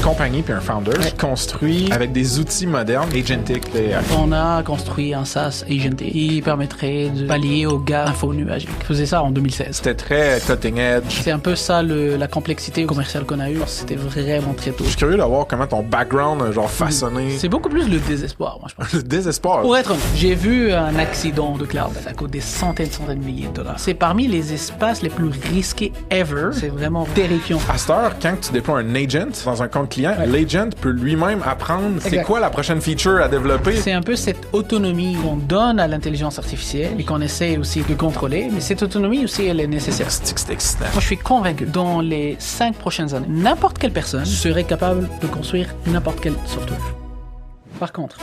compagnie puis un founder qui construit avec des outils modernes, agentic AI. On a construit un SaaS agentic qui permettrait de pallier aux gaps info-nuagiques. Je faisais ça en 2016. C'était très cutting edge. C'est un peu ça la complexité commerciale qu'on a eue. C'était vraiment très tôt. Je suis curieux de voir comment ton background a genre façonné. C'est beaucoup plus le désespoir, moi, je pense. Le désespoir. Pour être honnête, j'ai vu un accident de cloud. Ça coûte des centaines de milliers de dollars. C'est parmi les espaces les plus risqués ever. C'est vraiment terrifiant. À cette heure, quand tu déploies un agent dans un compte client, l'agent peut lui-même apprendre c'est quoi la prochaine feature à développer. C'est un peu cette autonomie qu'on donne à l'intelligence artificielle et qu'on essaie aussi de contrôler, mais cette autonomie aussi, elle est nécessaire. C'est excitant. Moi, je suis convaincu, dans les 5 prochaines années, n'importe quelle personne serait capable de construire n'importe quel software. Par contre,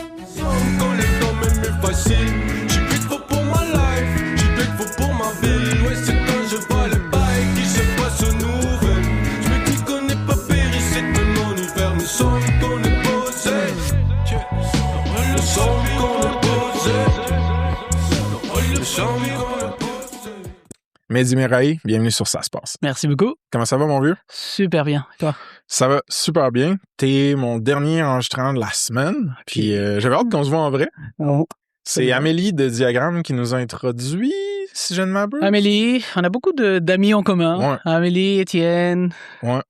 Mehdi Merahi, bienvenue sur Ça se passe. merci beaucoup. Comment ça va, mon vieux? Super bien. Toi? Ça va super bien. T'es mon dernier enregistrement de la semaine. Puis j'avais hâte qu'on se voit en vrai. Oh. C'est Amélie de Diagramme qui nous a introduit, si je ne m'abuse. Amélie, on a beaucoup d'amis en commun. Ouais. Amélie, Étienne. Ouais.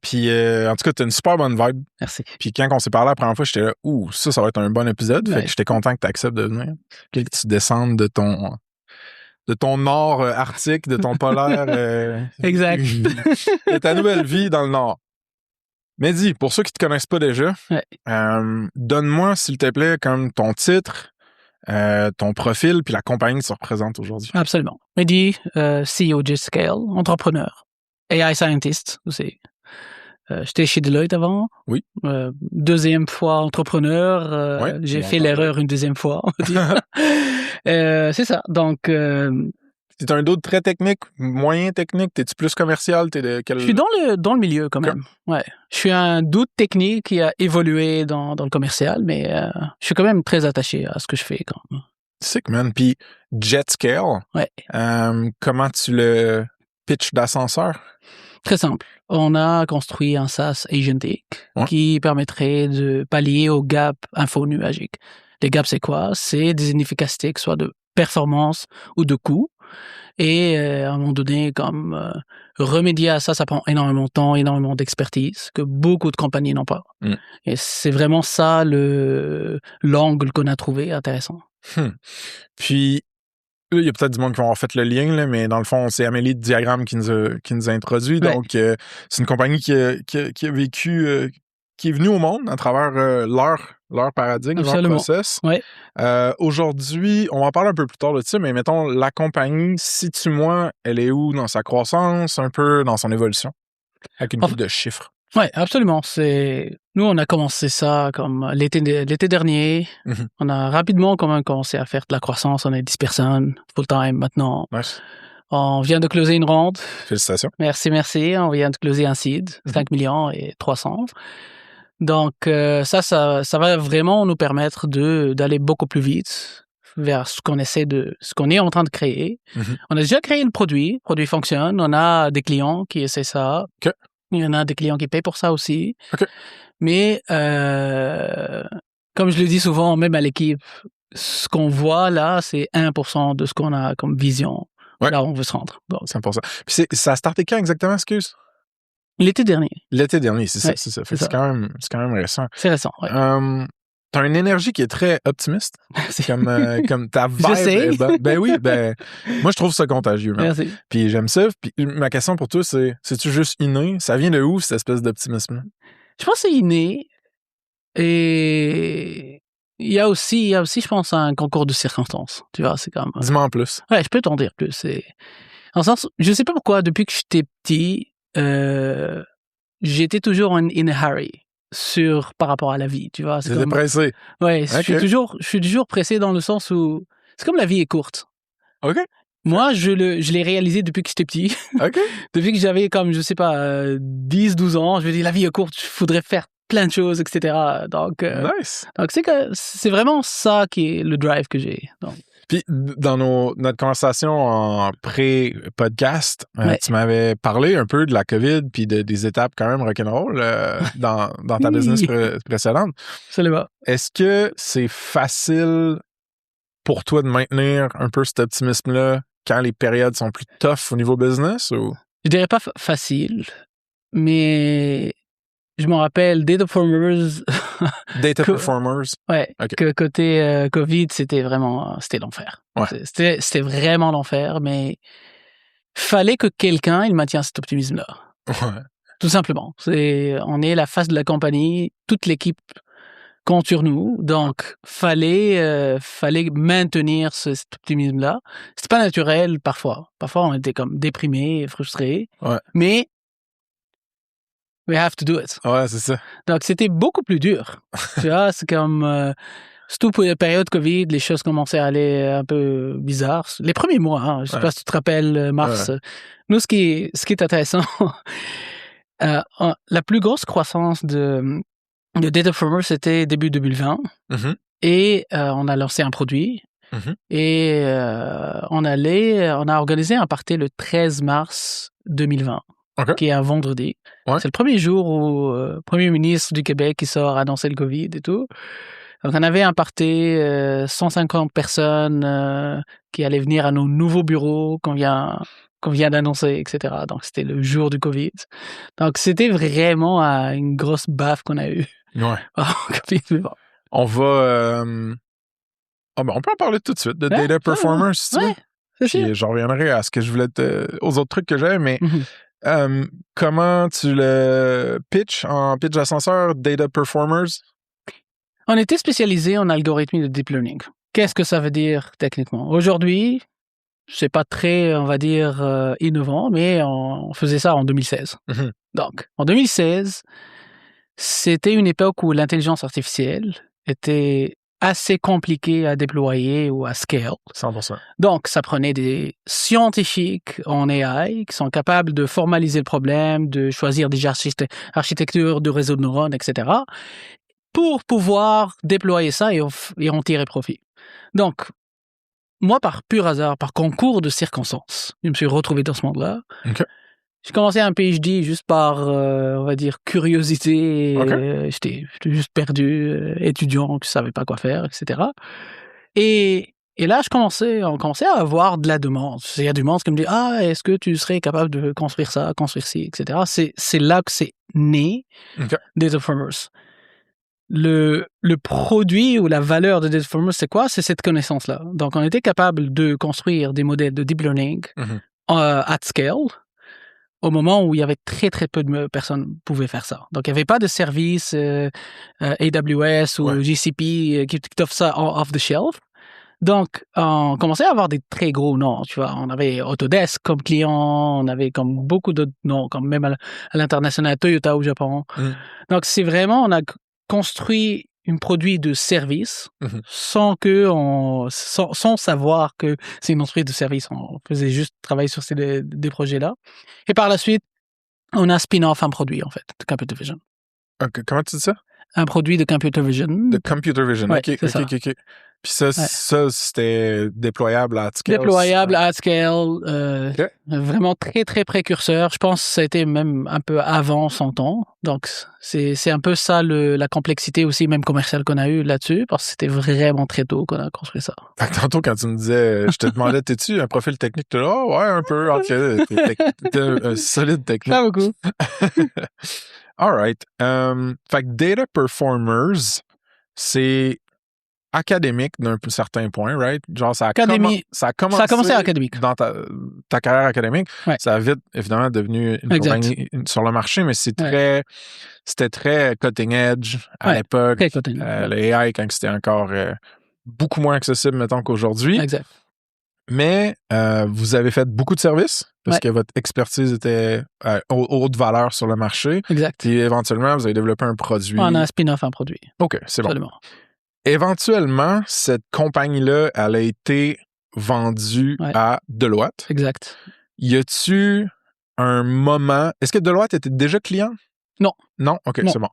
Puis en tout cas, t'as une super bonne vibe. Merci. Puis quand on s'est parlé la première fois, j'étais là, ça va être un bon épisode. Fait que j'étais content que tu acceptes de venir. Que tu descendes de ton nord arctique, de ton polaire. Exact. De ta nouvelle vie dans le nord. Mehdi, pour ceux qui te connaissent pas déjà, donne-moi, s'il te plaît, comme ton titre, ton profil, puis la compagnie que tu représentes aujourd'hui. Absolument. Mehdi, CEO G-Scale, entrepreneur, AI scientist aussi. J'étais chez Deloitte avant. Oui. Deuxième fois entrepreneur. J'ai fait l'erreur une deuxième fois, on va dire. C'est ça. Donc, t'es un doute très technique, moyen technique. T'es-tu plus commercial? T'es de quel... Je suis dans le milieu quand même. Ouais. Je suis un doute technique qui a évolué dans le commercial, mais je suis quand même très attaché à ce que je fais quand même. Sick, man. Puis G-Scale, comment tu le pitches d'ascenseur? Très simple. On a construit un SaaS agentic qui permettrait de pallier aux gaps info-nuagiques. Les gaps, c'est quoi? C'est des inefficacités, que ce soit de performance ou de coût. Et à un moment donné, comme remédier à ça, ça prend énormément de temps, énormément d'expertise, que beaucoup de compagnies n'ont pas. Et c'est vraiment ça l'angle qu'on a trouvé intéressant. Puis, il y a peut-être du monde qui va avoir fait le lien, là, mais dans le fond, c'est Amélie de Diagramme qui nous a introduit. Ouais. Donc, c'est une compagnie qui a vécu, qui est venue au monde à travers leur paradigme, Absolument. leur process. Ouais. Aujourd'hui, on va en parler un peu plus tard de ça, mais mettons, la compagnie, situe-moi, elle est où dans sa croissance, un peu dans son évolution, avec une couple de chiffres. Oui, absolument. Nous, on a commencé ça comme l'été dernier. On a rapidement quand même commencé à faire de la croissance. On est 10 personnes, full-time maintenant. Nice. On vient de closer une ronde. Félicitations. Merci. On vient de closer un seed, 5 millions et 300. Donc, ça va vraiment nous permettre d'aller beaucoup plus vite vers ce qu'on est en train de créer. On a déjà créé le produit fonctionne. On a des clients qui essaient ça. Okay. Il y en a des clients qui payent pour ça aussi. Okay. Mais comme je le dis souvent, même à l'équipe, ce qu'on voit là, c'est 1% de ce qu'on a comme vision. Ouais. Là, on veut se rendre. Donc. 100%. Puis ça a starté quand exactement, excuse? L'été dernier. L'été dernier, c'est ça. C'est quand même récent. C'est récent, ouais. T'as une énergie qui est très optimiste. C'est comme ta vibe. Je sais. Oui, moi, je trouve ça contagieux. Man. Merci. Puis j'aime ça. Puis ma question pour toi, c'est-tu juste inné? Ça vient de où, cette espèce d'optimisme-là? Je pense que c'est inné. Et il y a aussi, je pense, un concours de circonstances. Tu vois, c'est comme... Dis-moi en plus. Ouais, je peux t'en dire plus. En sens, je sais pas pourquoi, depuis que j'étais petit, j'étais toujours in a hurry. Par rapport à la vie, tu vois. T'étais pressé. Ouais, okay. Je suis toujours pressé dans le sens où c'est comme la vie est courte. OK. Moi, je l'ai réalisé depuis que j'étais petit. OK. Depuis que j'avais comme, je sais pas, 10, 12 ans, je me dis, la vie est courte, je voudrais faire plein de choses, etc. Donc, nice. Donc c'est vraiment ça qui est le drive que j'ai. Donc. Puis, dans notre conversation en pré-podcast, tu m'avais parlé un peu de la COVID puis des étapes quand même rock'n'roll dans ta business précédente. Absolument. Est-ce que c'est facile pour toi de maintenir un peu cet optimisme-là quand les périodes sont plus tough au niveau business? Ou? Je dirais pas facile, mais je me rappelle Data Performers. Ouais, okay. Que côté COVID, c'était l'enfer. Ouais. C'était vraiment l'enfer, mais fallait que quelqu'un il maintienne cet optimisme-là. Ouais. Tout simplement. On est la face de la compagnie, toute l'équipe compte sur nous, donc fallait maintenir cet optimisme-là. C'était pas naturel parfois. Parfois, on était comme déprimés, frustrés, mais we have to do it. Ouais, c'est ça. Donc, c'était beaucoup plus dur. Tu vois, c'est comme... surtout pour la période Covid, les choses commençaient à aller un peu bizarres. Les premiers mois, hein, je sais pas si tu te rappelles, mars. Nous, ce qui est intéressant, la plus grosse croissance de Data Performers, c'était début 2020. Mm-hmm. Et on a lancé un produit. Mm-hmm. Et on a organisé un party le 13 mars 2020. Okay. Qui est un vendredi. Ouais. C'est le premier jour où le premier ministre du Québec qui sort annoncer le COVID et tout. Donc, on avait un party, 150 personnes qui allaient venir à nos nouveaux bureaux qu'on vient d'annoncer, etc. Donc, c'était le jour du COVID. Donc, c'était vraiment une grosse baffe qu'on a eue. Ouais. On va... on peut en parler tout de suite de Data Performers, si tu veux. C'est sûr. Puis, je reviendrai à ce que je voulais aux autres trucs que j'avais, mais... comment tu le pitches en pitch d'ascenseur, Data Performers? On était spécialisé en algorithmie de deep learning. Qu'est-ce que ça veut dire techniquement? Aujourd'hui, c'est pas très, on va dire, innovant, mais on faisait ça en 2016. Mm-hmm. Donc, en 2016, c'était une époque où l'intelligence artificielle était assez compliqué à déployer ou à scale. 100%. Donc, ça prenait des scientifiques en AI qui sont capables de formaliser le problème, de choisir des architectures de réseaux de neurones, etc., pour pouvoir déployer ça et en tirer profit. Donc, moi, par pur hasard, par concours de circonstances, je me suis retrouvé dans ce monde-là. Okay. J'ai commencé un PhD juste par, on va dire, curiosité. Okay. J'étais juste perdu, étudiant qui ne savait pas quoi faire, etc. Et là, on commençait à avoir de la demande. Il y a du monde qui me dit « Ah, est-ce que tu serais capable de construire ça, construire ci, etc. » C'est là que c'est né Data Performers. Le produit ou la valeur de Data Performers, c'est quoi? C'est cette connaissance-là. Donc, on était capable de construire des modèles de deep learning at scale au moment où il y avait très, très peu de personnes qui pouvaient faire ça. Donc, il n'y avait pas de service AWS ou GCP qui t'offre ça off the shelf. Donc, on commençait à avoir des très gros noms, tu vois. On avait Autodesk comme client, on avait comme beaucoup d'autres noms, comme même à l'international, Toyota au Japon. Donc, c'est vraiment, on a construit un produit de service sans savoir que c'est une entreprise de service. On faisait juste travailler sur des projets-là. Et par la suite, on a spin-off un produit, en fait, de Computer Vision. Okay. Comment tu dis ça? Un produit de Computer Vision. De Computer Vision, ouais, OK. Puis ça, c'était déployable à scale. Déployable à scale, vraiment très, très précurseur. Je pense que ça a été même un peu avant son temps. Donc, c'est un peu ça la complexité aussi, même commerciale qu'on a eue là-dessus, parce que c'était vraiment très tôt qu'on a construit ça. Fait que tantôt, quand tu me disais, je te demandais, t'es-tu un profil technique? Tu là, ouais, un peu. OK, t'es un solide technique. Pas beaucoup. All right. Fait que Data Performers, c'est académique d'un certain point, right? Genre, ça a commencé académique. Dans ta carrière académique. Ouais. Ça a vite, évidemment, devenu une compagnie sur le marché, mais c'était très cutting edge à l'époque. Le AI, quand c'était encore beaucoup moins accessible, mettons, qu'aujourd'hui. Exact. Mais vous avez fait beaucoup de services parce que votre expertise était haute valeur sur le marché. Exact. Puis éventuellement, vous avez développé un produit. On a un spin-off, un produit. OK, c'est Absolument. Bon. Éventuellement, cette compagnie-là, elle a été vendue à Deloitte. Exact. Y a-tu un moment... Est-ce que Deloitte était déjà client? Non. Non? OK, c'est bon.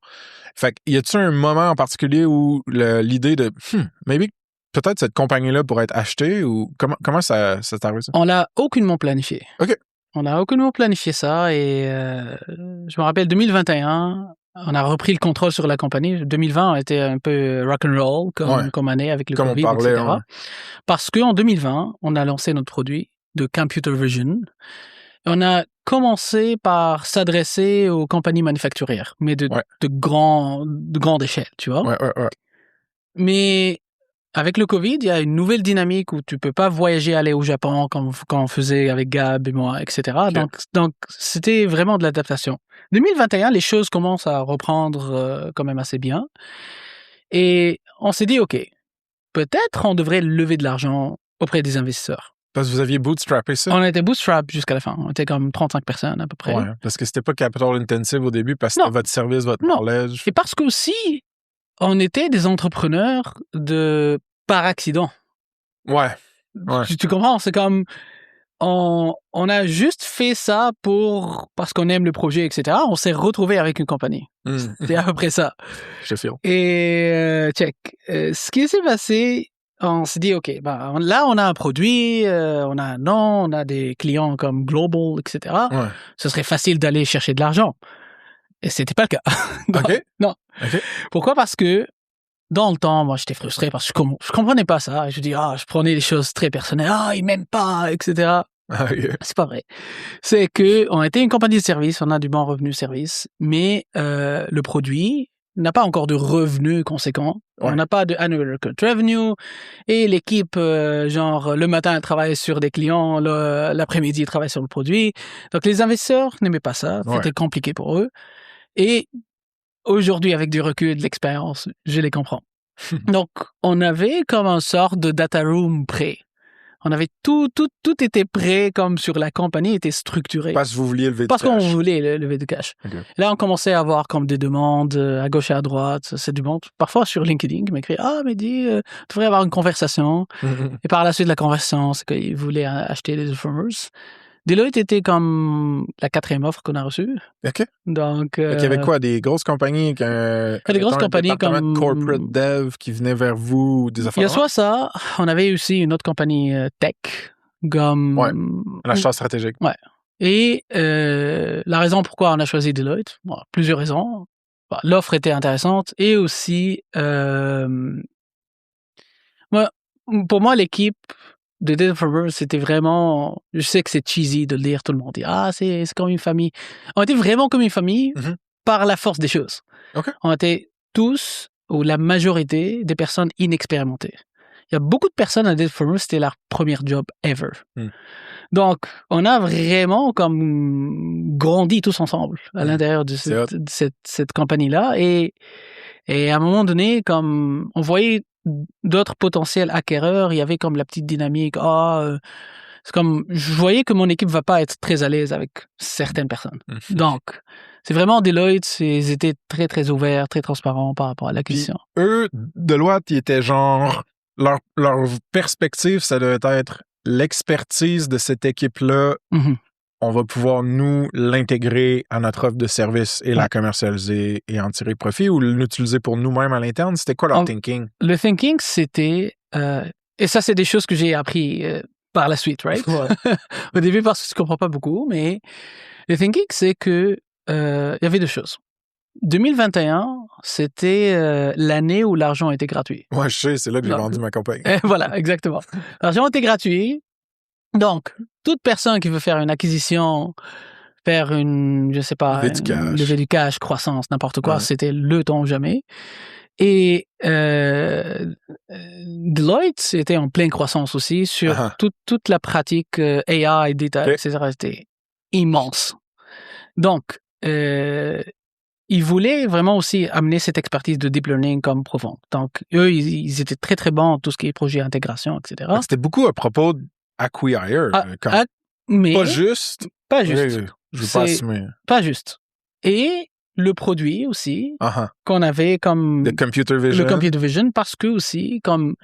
Fait que y a-tu un moment en particulier où l'idée de « maybe peut-être cette compagnie-là pourrait être achetée ou comment ça s'est arrivé ça? On l'a aucunement planifié. OK. On n'a aucunement planifié ça et je me rappelle 2021, on a repris le contrôle sur la compagnie. 2020 a été un peu rock'n'roll comme année avec le comme COVID, on parlait, etc. Parce qu'en 2020, on a lancé notre produit de computer vision. On a commencé par s'adresser aux compagnies manufacturières, mais de grande échelle, tu vois. Ouais. Mais avec le COVID, il y a une nouvelle dynamique où tu peux pas voyager, aller au Japon comme quand on faisait avec Gab et moi, etc. Okay. Donc, c'était vraiment de l'adaptation. 2021, les choses commencent à reprendre quand même assez bien. Et on s'est dit, OK, peut-être on devrait lever de l'argent auprès des investisseurs. Parce que vous aviez bootstrappé ça? On était bootstrap jusqu'à la fin. On était comme 35 personnes à peu près. Ouais, parce que c'était pas capital intensive au début, parce que c'était votre service, votre knowledge. Et parce qu'aussi, on était des entrepreneurs par accident. Ouais. Tu comprends? C'est comme, on a juste fait ça parce qu'on aime le projet, etc. On s'est retrouvé avec une compagnie. C'est à peu près ça. Je te filme. Et check. Ce qui s'est passé, on s'est dit, OK, là, on a un produit, on a un nom, on a des clients comme Global, etc. Ouais. Ce serait facile d'aller chercher de l'argent. Et c'était pas le cas. OK. Non. OK. Pourquoi? Parce que dans le temps, moi, j'étais frustré parce que je comprenais pas ça. Je dis, je prenais les choses très personnelles. Ils m'aiment pas, etc. Okay. C'est pas vrai. C'est que on était une compagnie de service, on a du bon revenu service, mais le produit n'a pas encore de revenus conséquents. Ouais. On n'a pas de annual recurrent revenue et l'équipe, le matin, elle travaille sur des clients, l'après-midi, elle travaille sur le produit. Donc, les investisseurs n'aimaient pas ça. C'était compliqué pour eux. Et aujourd'hui, avec du recul, de l'expérience, je les comprends. Donc, on avait comme un sort de data room prêt. On avait tout était prêt, comme sur la compagnie était structurée. Parce que vous vouliez lever du cash. Parce qu'on voulait lever du cash. Okay. Là, on commençait à avoir comme des demandes à gauche et à droite. C'est du bon. Parfois sur LinkedIn, ils m'écrivent, Mehdi, tu devrais avoir une conversation. Et par la suite de la conversation, c'est qu'ils voulaient acheter des Informers. Deloitte était comme la 4e offre qu'on a reçue. OK. Donc, il y avait quoi? Des grosses compagnies? Des grosses compagnies comme corporate dev qui venaient vers vous? Des affaires? Il y a soit ça. On avait aussi une autre compagnie tech. Comme... Ouais, un acheteur stratégique. Ouais. Et la raison pourquoi on a choisi Deloitte, plusieurs raisons. L'offre était intéressante et aussi, pour moi, l'équipe de Data Informers, c'était vraiment... Je sais que c'est cheesy de le dire, tout le monde dit « c'est comme une famille ». On était vraiment comme une famille par la force des choses. Okay. On était tous, ou la majorité, des personnes inexpérimentées. Il y a beaucoup de personnes à Data Informers, c'était leur premier job ever. Donc, on a vraiment comme grandi tous ensemble à l'intérieur de cette compagnie-là. Et à un moment donné, comme on voyait d'autres potentiels acquéreurs, il y avait comme la petite dynamique. C'est comme, je voyais que mon équipe va pas être très à l'aise avec certaines personnes. Donc, c'est vraiment Deloitte, ils étaient très, très ouverts, très transparents par rapport à l'acquisition. Eux, Deloitte, ils étaient genre, leur perspective, ça devait être l'expertise de cette équipe-là. On va pouvoir, nous, l'intégrer à notre offre de service et la commercialiser et en tirer profit, ou l'utiliser pour nous-mêmes à l'interne? C'était quoi leur thinking? Le thinking, c'était... et ça, c'est des choses que j'ai appris par la suite, right? Au début, parce que je ne comprends pas beaucoup, mais le thinking, c'est que il y avait deux choses. 2021, c'était l'année où l'argent était gratuit. Ouais, je sais, c'est là que j'ai vendu ma compagnie. Voilà, exactement. L'argent était gratuit. Donc, toute personne qui veut faire une acquisition, faire une, je sais pas, lever du cash, croissance, n'importe quoi, c'était le temps jamais. Et Deloitte était en pleine croissance aussi sur toute la pratique AI, data, etc. C'était immense. Donc, ils voulaient vraiment aussi amener cette expertise de deep learning comme profonde. Donc, eux, ils étaient très, très bons en tout ce qui est projet d'intégration, etc. Donc, c'était beaucoup à propos d'Acquire. Mais pas juste. Pas juste. Oui, je veux pas assumer. Pas juste. Et le produit aussi, qu'on avait comme... Le computer vision. Parce que aussi, comme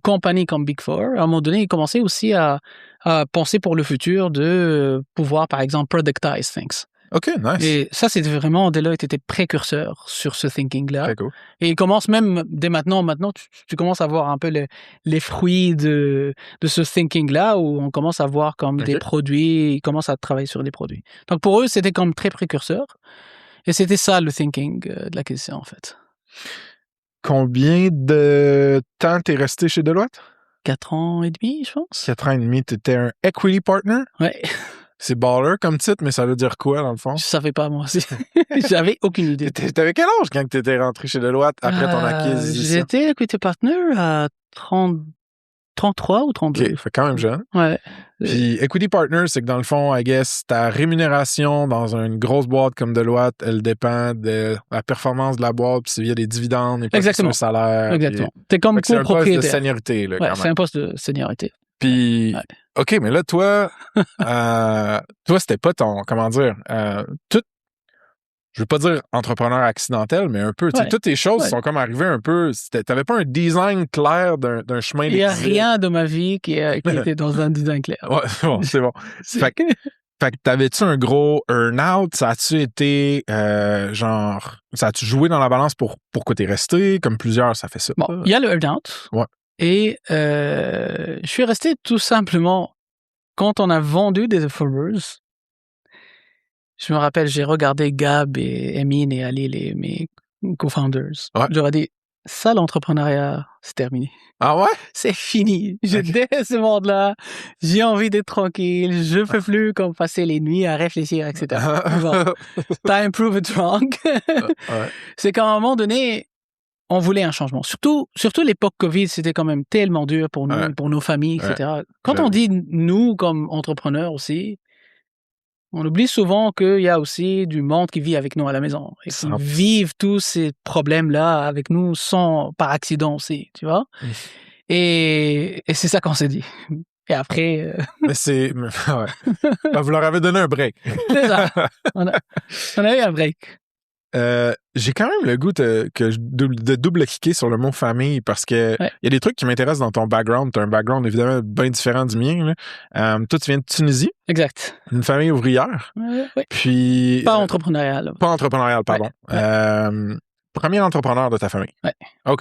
compagnie, comme Big Four, à un moment donné, ils commençaient aussi à penser pour le futur de pouvoir, par exemple, productize things. OK, nice. Et ça, c'était vraiment, Deloitte était précurseur sur ce thinking-là. Très cool. Et il commence même, dès maintenant, tu commences à voir un peu les fruits de ce thinking-là, où on commence à voir comme des produits, ils commencent à travailler sur des produits. Donc pour eux, c'était comme très précurseur. Et c'était ça le thinking de l'acquisition, en fait. Combien de temps t'es resté chez Deloitte? 4 ans et demi, je pense. 4 ans et demi, t'étais un equity partner? Ouais. C'est baller comme titre, mais ça veut dire quoi, dans le fond? Je savais pas, moi aussi. J'avais aucune idée. T'avais quel âge quand t'étais rentré chez Deloitte après ton acquisition? J'étais equity partner à 33 ou 32. OK, fait quand même jeune. Ouais. Puis equity partner, c'est que dans le fond, I guess, ta rémunération dans une grosse boîte comme Deloitte, elle dépend de la performance de la boîte, puis s'il y a des dividendes, et pas Exactement. le salaire. Exactement. T'es comme c'est un poste copropriétaire. de seniorité, là, Ouais, quand c'est même. un poste de seniorité. Puis, OK, mais là, toi, c'était pas ton, comment dire, je veux pas dire entrepreneur accidentel, mais un peu. Tu sais, toutes tes choses sont comme arrivées un peu. T'avais pas un design clair d'un chemin. Il n'y a rien de ma vie qui était dans un design clair. Ouais, bon, c'est bon. Fait que t'avais-tu un gros earn-out? Ça a-tu été ça a-tu joué dans la balance pour quoi t'es resté? Comme plusieurs, ça fait ça. Bon, il y a le earn-out. Ouais. Et je suis resté tout simplement quand on a vendu des Forbes. Je me rappelle, j'ai regardé Gab et Emine et Ali, mes co-founders. Ouais. J'aurais dit, ça, l'entrepreneuriat, c'est terminé. Ah ouais? C'est fini. Je déteste ce monde-là. J'ai envie d'être tranquille. Je peux plus comme passer les nuits à réfléchir, etc. Bon, time prove it wrong. Ouais. C'est qu'à un moment donné, on voulait un changement. Surtout l'époque Covid, c'était quand même tellement dur pour nous, pour nos familles, etc. Quand on dit nous comme entrepreneurs aussi, on oublie souvent qu'il y a aussi du monde qui vit avec nous à la maison et qui vivent tous ces problèmes-là avec nous par accident aussi, tu vois. Et c'est ça qu'on s'est dit. Et après... Mais c'est... Ouais. Ben, vous leur avez donné un break. C'est ça. On a eu un break. J'ai quand même le goût de double-cliquer sur le mot famille parce que il y a des trucs qui m'intéressent dans ton background. Tu as un background évidemment bien différent du mien. Là. Toi, tu viens de Tunisie. Exact. Une famille ouvrière. Oui. Puis... Pas entrepreneuriale. Pas entrepreneuriale, pardon. Ouais. Premier entrepreneur de ta famille. Ouais. OK.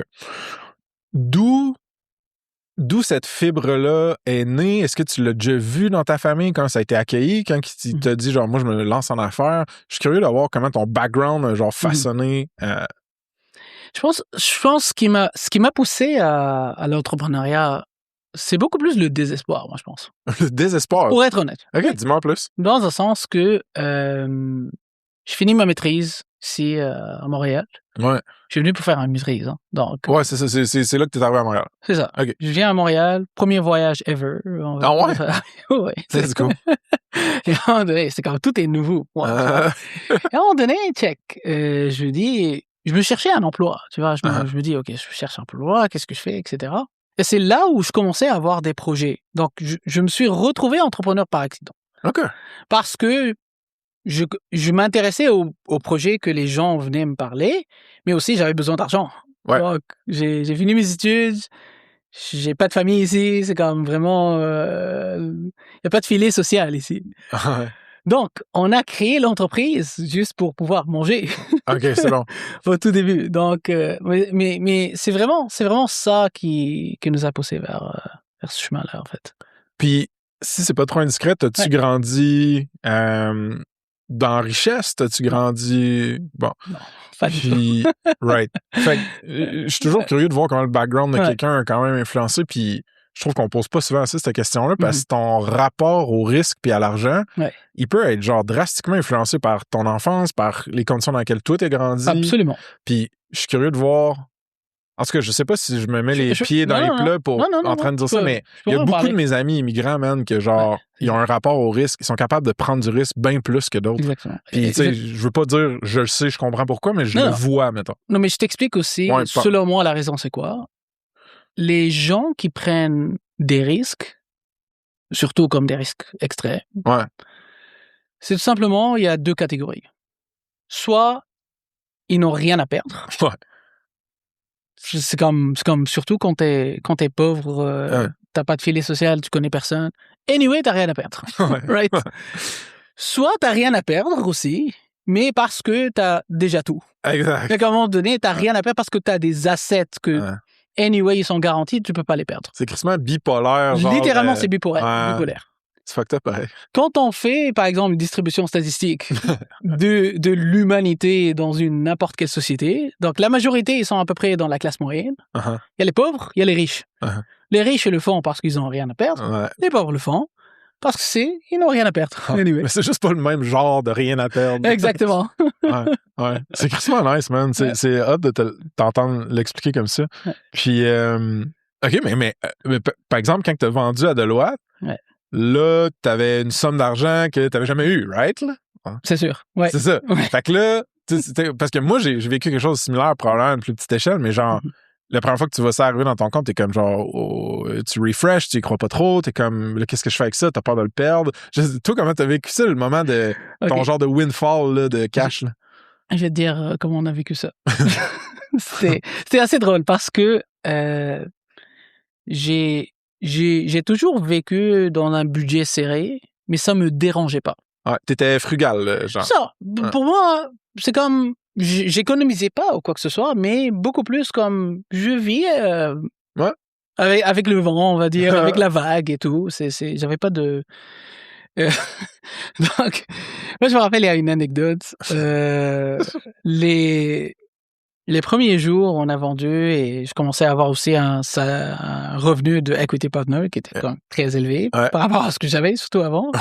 D'où cette fibre-là est née? Est-ce que tu l'as déjà vu dans ta famille quand ça a été accueilli? Quand il t'a dit, genre, moi, je me lance en affaires? Je suis curieux de voir comment ton background a, genre, façonné. Je pense ce qui m'a poussé à l'entrepreneuriat, c'est beaucoup plus le désespoir, moi, je pense. Le désespoir? Pour être honnête. OK, dis-moi en plus. Dans un sens que je finis ma maîtrise ici à Montréal. Ouais. Je suis venu pour faire une maîtrise. Hein, donc, ouais, c'est ça. C'est là que tu es arrivé à Montréal. C'est ça. OK. Je viens à Montréal, premier voyage ever. Ah ouais? Ouais. C'est cool. Et à un moment donné, c'est comme tout est nouveau. Et à un moment donné, check. Je dis, je me cherchais un emploi. Tu vois, je me dis, OK, je cherche un emploi, qu'est-ce que je fais, etc. Et c'est là où je commençais à avoir des projets. Donc, je me suis retrouvé entrepreneur par accident. OK. Parce que je m'intéressais aux projets que les gens venaient me parler, mais aussi j'avais besoin d'argent. Ouais. Donc, j'ai fini mes études, j'ai pas de famille ici, c'est comme vraiment... Il n'y a pas de filet social ici. Ouais. Donc, on a créé l'entreprise juste pour pouvoir manger. OK, c'est bon. Au tout début. Donc, mais c'est vraiment ça qui nous a poussé vers ce chemin-là, en fait. Puis, si c'est pas trop indiscret, as-tu grandi dans richesse? As-tu grandi... Bon. Non, pas du tout. Right. Fait que je suis toujours curieux de voir comment le background de quelqu'un a quand même influencé, puis je trouve qu'on pose pas souvent assez cette question-là, parce que ton rapport au risque puis à l'argent, il peut être genre drastiquement influencé par ton enfance, par les conditions dans lesquelles toi t'es grandi. Absolument. Puis je suis curieux de voir... En tout cas, je sais pas si je me mets les pieds dans les plats en train de dire ça, mais il y a beaucoup de mes amis immigrants, man, que genre, ils ont un rapport au risque, ils sont capables de prendre du risque bien plus que d'autres. Exactement. Puis, tu sais, je veux pas dire, je le sais, je comprends pourquoi, mais je le vois, mettons. Non, mais je t'explique aussi, selon moi, la raison, c'est quoi? Les gens qui prennent des risques, surtout comme des risques extrêmes, c'est tout simplement, il y a 2 catégories. Soit, ils n'ont rien à perdre. C'est comme surtout quand t'es pauvre, t'as pas de filet social, tu connais personne. Anyway, t'as rien à perdre. Right? Soit t'as rien à perdre aussi, mais parce que t'as déjà tout. Exact. Donc, à un moment donné, t'as rien à perdre parce que t'as des assets que, anyway, ils sont garantis, tu peux pas les perdre. C'est crissement bipolaire. Genre, littéralement, c'est bipolaire. C'est fucked up, pareil. Quand on fait, par exemple, une distribution statistique de l'humanité dans n'importe quelle société, donc la majorité, ils sont à peu près dans la classe moyenne. Il y a les pauvres, il y a les riches. Les riches, ils le font parce qu'ils n'ont rien à perdre. Les pauvres le font parce qu'ils n'ont rien à perdre. Anyway. Mais c'est juste pas le même genre de rien à perdre. Exactement. Ouais. C'est crissement nice, man. C'est hot de t'entendre l'expliquer comme ça. Puis, OK, mais par exemple, quand tu as vendu à Deloitte, là, t'avais une somme d'argent que t'avais jamais eu, right? Là? C'est sûr, ouais. C'est ça. Fait que là, parce que moi, j'ai vécu quelque chose de similaire, probablement à une plus petite échelle, mais genre, la première fois que tu vois ça arriver dans ton compte, t'es comme genre, tu refresh, tu y crois pas trop, t'es comme, là, qu'est-ce que je fais avec ça? T'as peur de le perdre. Toi, comment t'as vécu ça, le moment de ton genre de windfall là, de cash? Là? Je vais te dire comment on a vécu ça. C'était assez drôle parce que j'ai toujours vécu dans un budget serré, mais ça me dérangeait pas. Ouais, t'étais frugal, genre. Ça, pour moi, c'est comme, j'économisais pas ou quoi que ce soit, mais beaucoup plus comme, je vis avec le vent, on va dire, avec la vague et tout. J'avais pas de... Donc, moi, je me rappelle, il y a une anecdote. Les premiers jours, on a vendu et je commençais à avoir aussi un revenu de equity partner qui était quand même très élevé par rapport à ce que j'avais, surtout avant.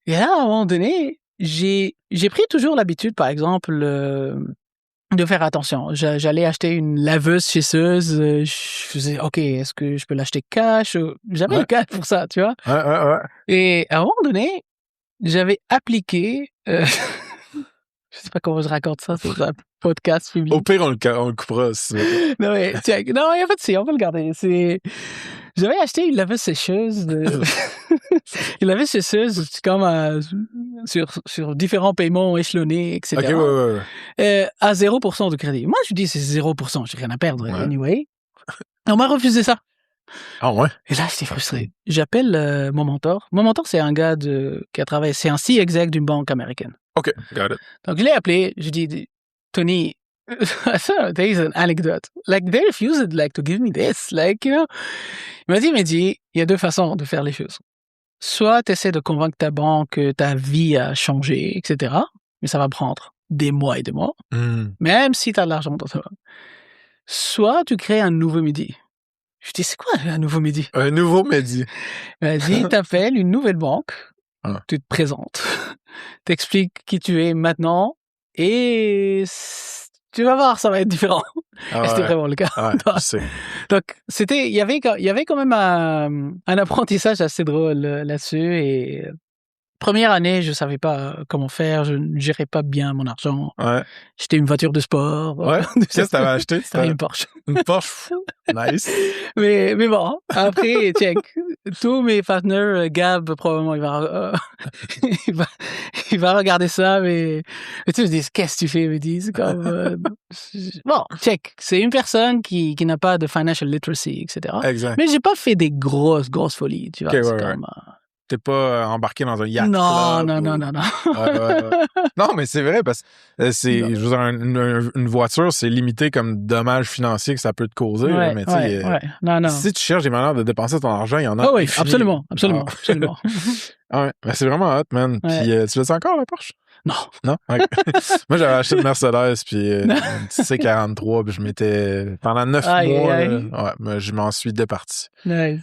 Et là, à un moment donné, j'ai pris toujours l'habitude, par exemple, de faire attention. J'allais acheter une laveuse chasseuse. Je faisais, OK, est-ce que je peux l'acheter cash? J'avais le cash pour ça, tu vois. Et à un moment donné, j'avais appliqué... Je sais pas comment je raconte ça, c'est un podcast public. Au pire, on le coupera. Non, mais tiens, non, il n'y a pas de si, on peut le garder. J'avais acheté une laveuse sécheuse. Une laveuse sécheuse, c'est comme sur différents paiements échelonnés, etc. OK, à 0% de crédit. Moi, je dis c'est 0%, j'ai rien à perdre, anyway. On m'a refusé ça. Ah ouais? Et là, j'étais frustré. J'appelle mon mentor. Mon mentor, c'est un gars qui a travaillé, c'est un C-exec d'une banque américaine. OK, got it. Donc, je l'ai appelé, je dis, Tony, there is an anecdote. Like, they refused, like, to give me this. Like, you know. Il m'a dit, il y a deux façons de faire les choses. Soit tu essaies de convaincre ta banque que ta vie a changé, etc. Mais ça va prendre des mois et des mois. Même si tu as de l'argent dans ta banque. Soit tu crées un nouveau Midi. Je dis, c'est quoi un nouveau Midi? Un nouveau Midi. Vas-y, t'appelles une nouvelle banque. Tu te présentes. T'expliques qui tu es maintenant. Et tu vas voir, ça va être différent. C'était vraiment le cas. Donc, il y avait quand même un apprentissage assez drôle là-dessus. Et première année, je savais pas comment faire, je ne gérais pas bien mon argent. J'étais une voiture de sport. Qu'est-ce que t'avais acheté? C'était une Porsche. Une Porsche. Nice. mais bon, après, check. Tous mes partenaires, Gab, probablement, il va regarder ça, mais tu me dis, qu'est-ce que tu fais? Ils me disent, comme, bon, check. C'est une personne qui n'a pas de financial literacy, etc. Exact. Mais j'ai pas fait des grosses folies, tu vois. Okay, comme, t'es pas embarqué dans un yacht non, club. Non. Non, mais c'est vrai, parce que je veux dire, une voiture, c'est limité comme dommage financier que ça peut te causer. Mais Non. Si tu cherches des manières de dépenser ton argent, il y en a. Ah oui, absolument. Ouais, c'est vraiment hot, man. Puis tu l'as encore, la Porsche? Non? Okay. Moi, j'avais acheté une Mercedes, puis une petite C43, puis je m'étais... Pendant 9 mois, je m'en suis départi. Nice.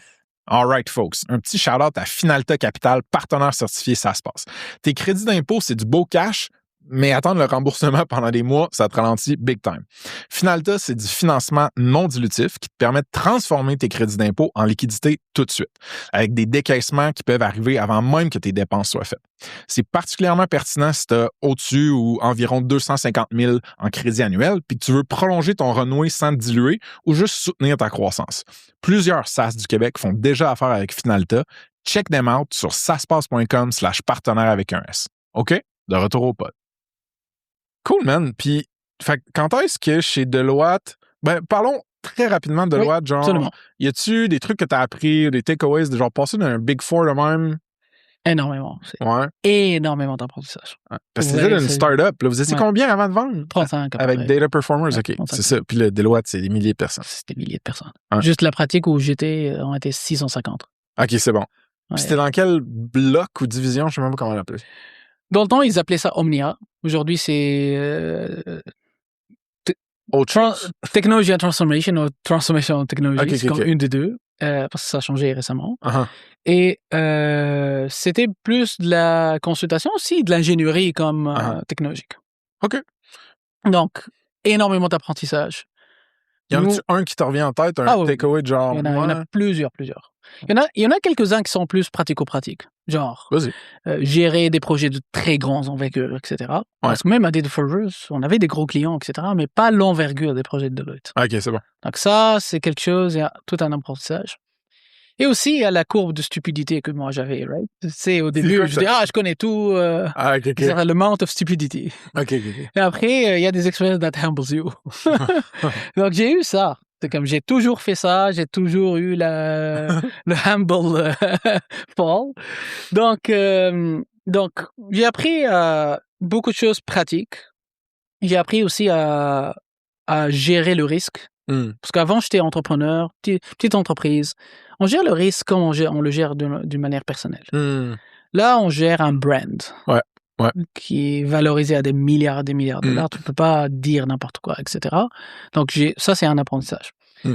All right, folks. Un petit shout-out à Finalta Capital, partenaire certifié, ça se passe. Tes crédits d'impôt, c'est du beau cash, mais attendre le remboursement pendant des mois, ça te ralentit big time. Finalta, c'est du financement non dilutif qui te permet de transformer tes crédits d'impôt en liquidité tout de suite, avec des décaissements qui peuvent arriver avant même que tes dépenses soient faites. C'est particulièrement pertinent si tu as au-dessus ou environ 250 000 en crédit annuel puis que tu veux prolonger ton renoué sans te diluer ou juste soutenir ta croissance. Plusieurs SaaS du Québec font déjà affaire avec Finalta. Check them out sur saspace.com/partenaire avec un S. OK? De retour au pod. Cool, man. Puis, quand est-ce que chez Deloitte... parlons très rapidement de Deloitte. Oui, genre, absolument. y a-tu des trucs que tu as appris, des takeaways, de genre passer d'un Big Four de même? Énormément. C'est Ouais. énormément d'apprentissage. Ouais. Parce que c'était une start-up. Là. Vous étiez combien avant de vendre? 35. Avec Data Performers, OK. 35. C'est ça. Puis le Deloitte, c'est des milliers de personnes. C'était des milliers de personnes. Ouais. Juste la pratique où j'étais, on était 650. OK, c'est bon. Ouais. C'était dans quel bloc ou division? Je sais même pas comment l'appeler. Dans le temps, ils appelaient ça Omnia. Aujourd'hui, c'est Technology and Transformation ou Transformation Technology. C'est comme une des deux. Parce que ça a changé récemment. Uh-huh. Et c'était plus de la consultation aussi, de l'ingénierie comme technologique. OK. Donc, énormément d'apprentissage. Y en a-tu un qui te revient en tête, un takeaway de genre... Il y en a plusieurs. Il y en a quelques-uns qui sont plus pratico-pratiques. Genre, gérer des projets de très grands envergure, etc. Ouais. Parce que même à Data Performers, on avait des gros clients, etc., mais pas l'envergure des projets de Deloitte. OK, c'est bon. Donc ça, c'est quelque chose, il y a tout un apprentissage. Et aussi, il y a la courbe de stupidité que moi j'avais, right? C'est au début, je dis, je connais tout. C'est le Mount of Stupidity. OK. Et après, il y a des expériences that humbles you. Donc, j'ai eu ça. C'est comme, j'ai toujours fait ça, j'ai toujours eu le humble fall. Donc, j'ai appris beaucoup de choses pratiques. J'ai appris aussi à gérer le risque. Parce qu'avant, j'étais entrepreneur, petite entreprise. On gère le risque comme on le gère d'une manière personnelle. Là, on gère un brand qui est valorisé à des milliards de dollars. Tu ne peux pas dire n'importe quoi, etc. Donc, ça, c'est un apprentissage.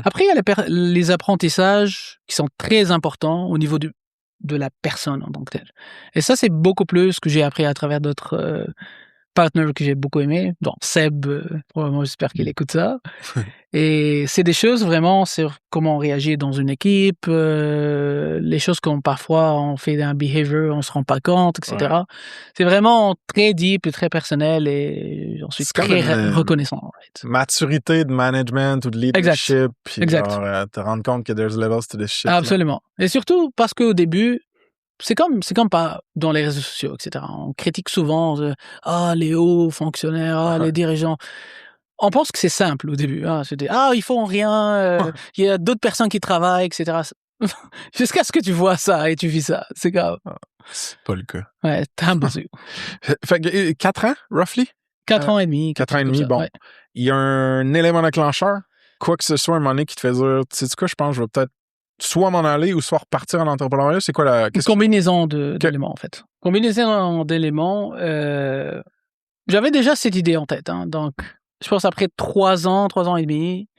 Après, il y a les apprentissages qui sont très importants au niveau de la personne en tant que telle. Et ça, c'est beaucoup plus que j'ai appris à travers d'autres partners que j'ai beaucoup aimés. Donc, Seb, probablement, j'espère qu'il écoute ça. Et c'est des choses vraiment sur comment on réagit dans une équipe, les choses qu'on parfois on fait un behavior, on se rend pas compte, etc. Ouais. C'est vraiment très deep et très personnel et j'en suis très reconnaissant. Right? Maturité de management ou de leadership. Exact. Puis te rendre compte que there's levels to this shit. Absolument. Là. Et surtout parce qu'au début, c'est comme pas dans les réseaux sociaux, etc. On critique souvent les hauts fonctionnaires, les dirigeants. On pense que c'est simple au début. Ils font rien, il y a d'autres personnes qui travaillent, etc. Jusqu'à ce que tu vois ça et tu vis ça. C'est grave. C'est pas le cas. Ouais, t'as besoin. Fait que 4 ans, roughly? 4 ans et demi. 4 ans et demi, bon. Ouais. Il y a un élément déclencheur, quoi que ce soit, un moment donné qui te fait dire, tu sais quoi, je pense que je vais peut-être soit m'en aller ou soit repartir en entrepreneuriat. C'est quoi la question? Une combinaison d'éléments, en fait. Combinaison d'éléments. J'avais déjà cette idée en tête. Donc, je pense après 3 ans et demi,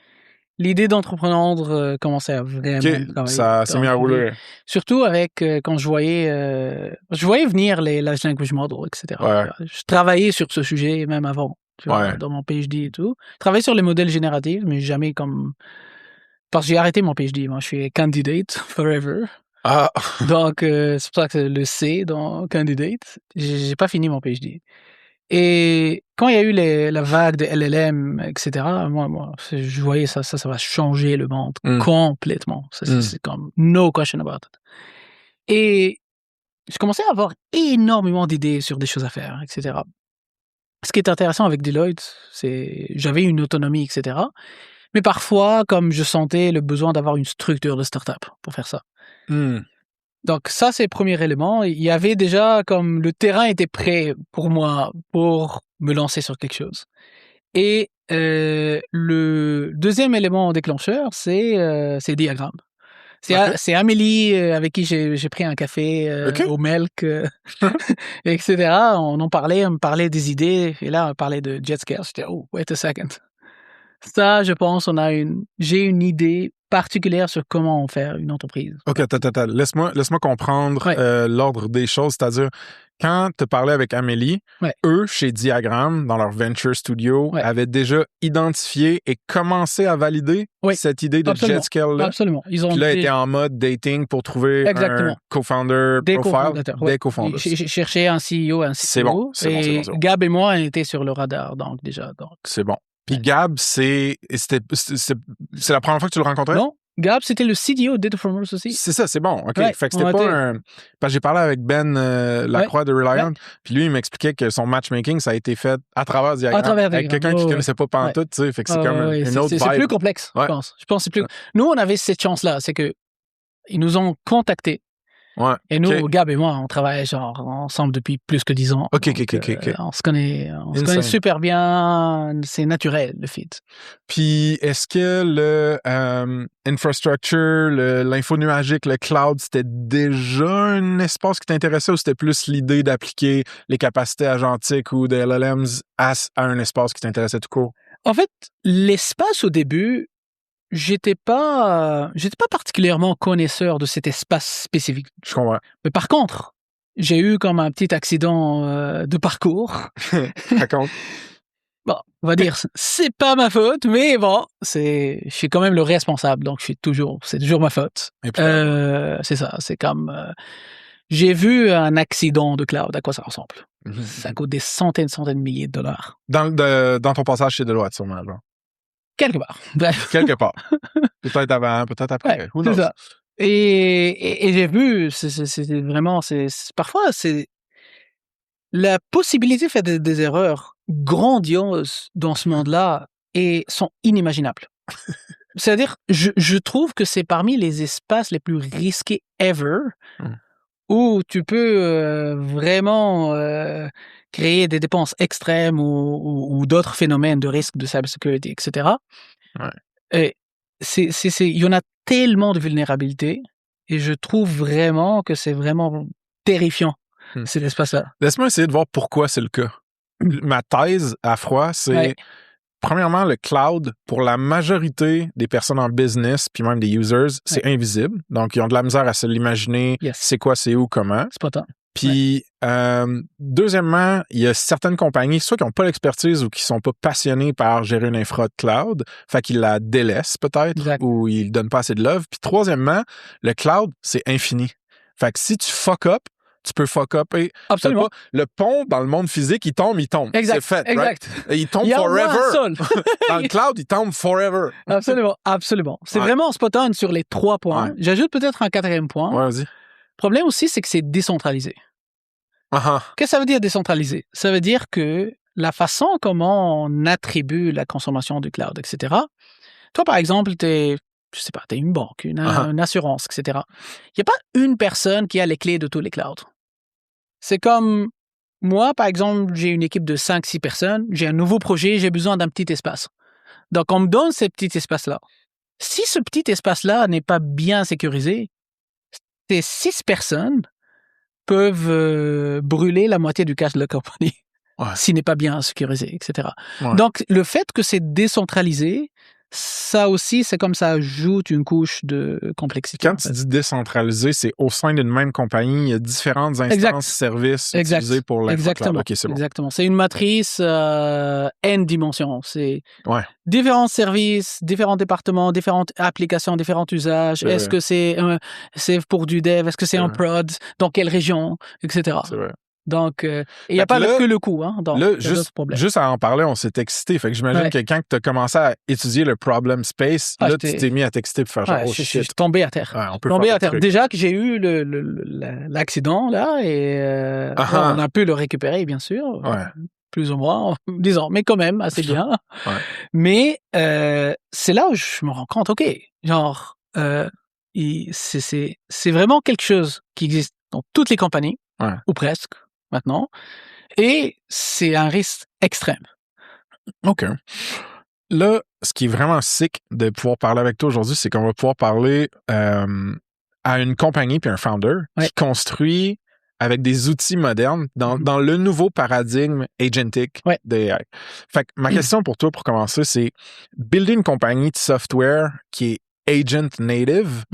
l'idée d'entreprendre commençait à vraiment travailler. Ça s'est mis à rouler. Surtout avec quand je voyais venir les large language models, etc. Ouais. Je travaillais sur ce sujet même avant, tu vois, dans mon PhD et tout. Je travaillais sur les modèles génératifs, mais jamais comme... Parce que j'ai arrêté mon PhD. Moi, je suis candidate forever. Ah. Donc, c'est pour ça que c'est le C dans candidate. J'ai pas fini mon PhD. Et quand il y a eu la vague de LLM, etc., moi, je voyais ça va changer le monde complètement. C'est comme no question about it. Et je commençais à avoir énormément d'idées sur des choses à faire, etc. Ce qui est intéressant avec Deloitte, c'est j'avais une autonomie, etc. Mais parfois, comme je sentais le besoin d'avoir une structure de start-up pour faire ça. Donc ça, c'est le premier élément. Il y avait déjà comme le terrain était prêt pour moi pour me lancer sur quelque chose. Et le deuxième élément déclencheur, c'est diagramme. C'est Amélie avec qui j'ai pris un café au Melk, etc. On me parlait des idées. Et là, on parlait de JetScale. J'étais, oh, wait a second. Ça, je pense, j'ai une idée particulière sur comment faire une entreprise. OK, attends. Laisse-moi comprendre l'ordre des choses. C'est-à-dire, quand tu parlais avec Amélie, eux, chez Diagram, dans leur Venture Studio, avaient déjà identifié et commencé à valider cette idée de JetScale-là. Absolument. Puis là, étaient en mode dating pour trouver un co-founder profile. Des co-founders. J'ai cherché un CEO, un CTO. C'est bon. Gab et moi, on était sur le radar, donc déjà. C'est bon. Puis Gab, c'est la première fois que tu le rencontrais? Non, Gab, c'était le CDO de Data Performers aussi. C'est ça, c'est bon. OK. Fait que c'était pas un... Parce que j'ai parlé avec Ben Lacroix de Reliant, puis lui, il m'expliquait que son matchmaking, ça a été fait à travers Diagram. Avec quelqu'un qui connaissait pas pantoute, tu sais. Fait que c'est comme une autre vibe. C'est plus complexe, je pense. Je pense que c'est plus... Nous, on avait cette chance-là, c'est que ils nous ont contactés Ouais. Et nous, OK. Gab et moi, on travaille genre ensemble depuis plus que 10 ans. OK. On se connaît super bien. C'est naturel, le fit. Puis, est-ce que le infrastructure, l'info nuagique, le cloud, c'était déjà un espace qui t'intéressait ou c'était plus l'idée d'appliquer les capacités agentiques ou des LLMs à un espace qui t'intéressait tout court? En fait, l'espace au début, j'étais pas particulièrement connaisseur de cet espace spécifique. Je comprends. Mais par contre, j'ai eu comme un petit accident de parcours. Raconte. Bon, on va dire, c'est pas ma faute, mais bon, je suis quand même le responsable, donc c'est toujours ma faute. C'est ça, c'est comme, j'ai vu un accident de cloud, à quoi ça ressemble. Ça coûte des centaines de milliers de dollars. Dans ton passage chez Deloitte, sûrement, genre. Quelque part. Quelque part. Peut-être avant, peut-être après. Ouais, c'est ça. Et j'ai vu, c'est vraiment, parfois, c'est la possibilité de faire des erreurs grandioses dans ce monde-là et sont inimaginables. C'est-à-dire, je trouve que c'est parmi les espaces les plus risqués ever où tu peux vraiment créer des dépenses extrêmes ou d'autres phénomènes de risque de cybersécurité, etc. Ouais. Et il y en a tellement de vulnérabilités et je trouve vraiment que c'est vraiment terrifiant, cet espace-là. Laisse-moi essayer de voir pourquoi c'est le cas. Ma thèse à froid, c'est premièrement, le cloud, pour la majorité des personnes en business, puis même des users, c'est invisible. Donc, ils ont de la misère à se l'imaginer, c'est quoi, c'est où, comment. C'est pas tant. Puis, deuxièmement, il y a certaines compagnies, soit qui n'ont pas l'expertise ou qui sont pas passionnés par gérer une infra de cloud, fait qu'ils la délaissent peut-être, ou ils ne donnent pas assez de love. Puis troisièmement, le cloud, c'est infini. Fait que si tu fuck up, tu peux fuck up. Et absolument. Le pont, dans le monde physique, il tombe. Exact. C'est fait, exact. Right? Et il tombe forever. Dans le cloud, il tombe forever. Absolument. C'est vraiment spot on sur les 3 points. Ouais. J'ajoute peut-être un 4e point. Ouais, vas-y. Le problème aussi, c'est que c'est décentralisé. Qu'est-ce que ça veut dire décentralisé? Ça veut dire que la façon comment on attribue la consommation du cloud, etc. Toi, par exemple, t'es une banque, une assurance, etc. Il n'y a pas une personne qui a les clés de tous les clouds. C'est comme moi, par exemple, j'ai une équipe de 5-6 personnes, j'ai un nouveau projet, j'ai besoin d'un petit espace. Donc, on me donne ce petit espace-là. Si ce petit espace-là n'est pas bien sécurisé, ces 6 personnes peuvent brûler la moitié du cash de la compagnie s'il n'est pas bien sécurisé, etc. Donc, le fait que c'est décentralisé, ça aussi, c'est comme ça ajoute une couche de complexité. Quand tu dis décentralisé, c'est au sein d'une même compagnie, il y a différentes instances services utilisées pour l'infrastructure. Okay, c'est bon. Exactement. C'est une matrice N dimensions. C'est différents services, différents départements, différentes applications, différents usages. Est-ce que c'est pour du dev? Est-ce que c'est en prod? Dans quelle région? Etc. C'est vrai. Donc, il n'y a pas que le coût. Là, juste à en parler, on s'est excité. Fait que j'imagine que quand tu as commencé à étudier le problem space, là, tu t'es mis à t'exciter pour faire genre, oh shit. Je suis tombé à terre. On peut tombé à terre. Déjà que j'ai eu l'accident, là, et on a pu le récupérer, bien sûr. Plus ou moins, disons, mais quand même, assez bien. Mais c'est là où je me rends compte, OK, genre, c'est vraiment quelque chose qui existe dans toutes les compagnies, ou presque, maintenant, et c'est un risque extrême. OK. Là, ce qui est vraiment sick de pouvoir parler avec toi aujourd'hui, c'est qu'on va pouvoir parler à une compagnie puis un founder qui construit avec des outils modernes dans le nouveau paradigme agentic d'AI. Fait que ma question pour toi, pour commencer, c'est builder une compagnie de software qui est agent native.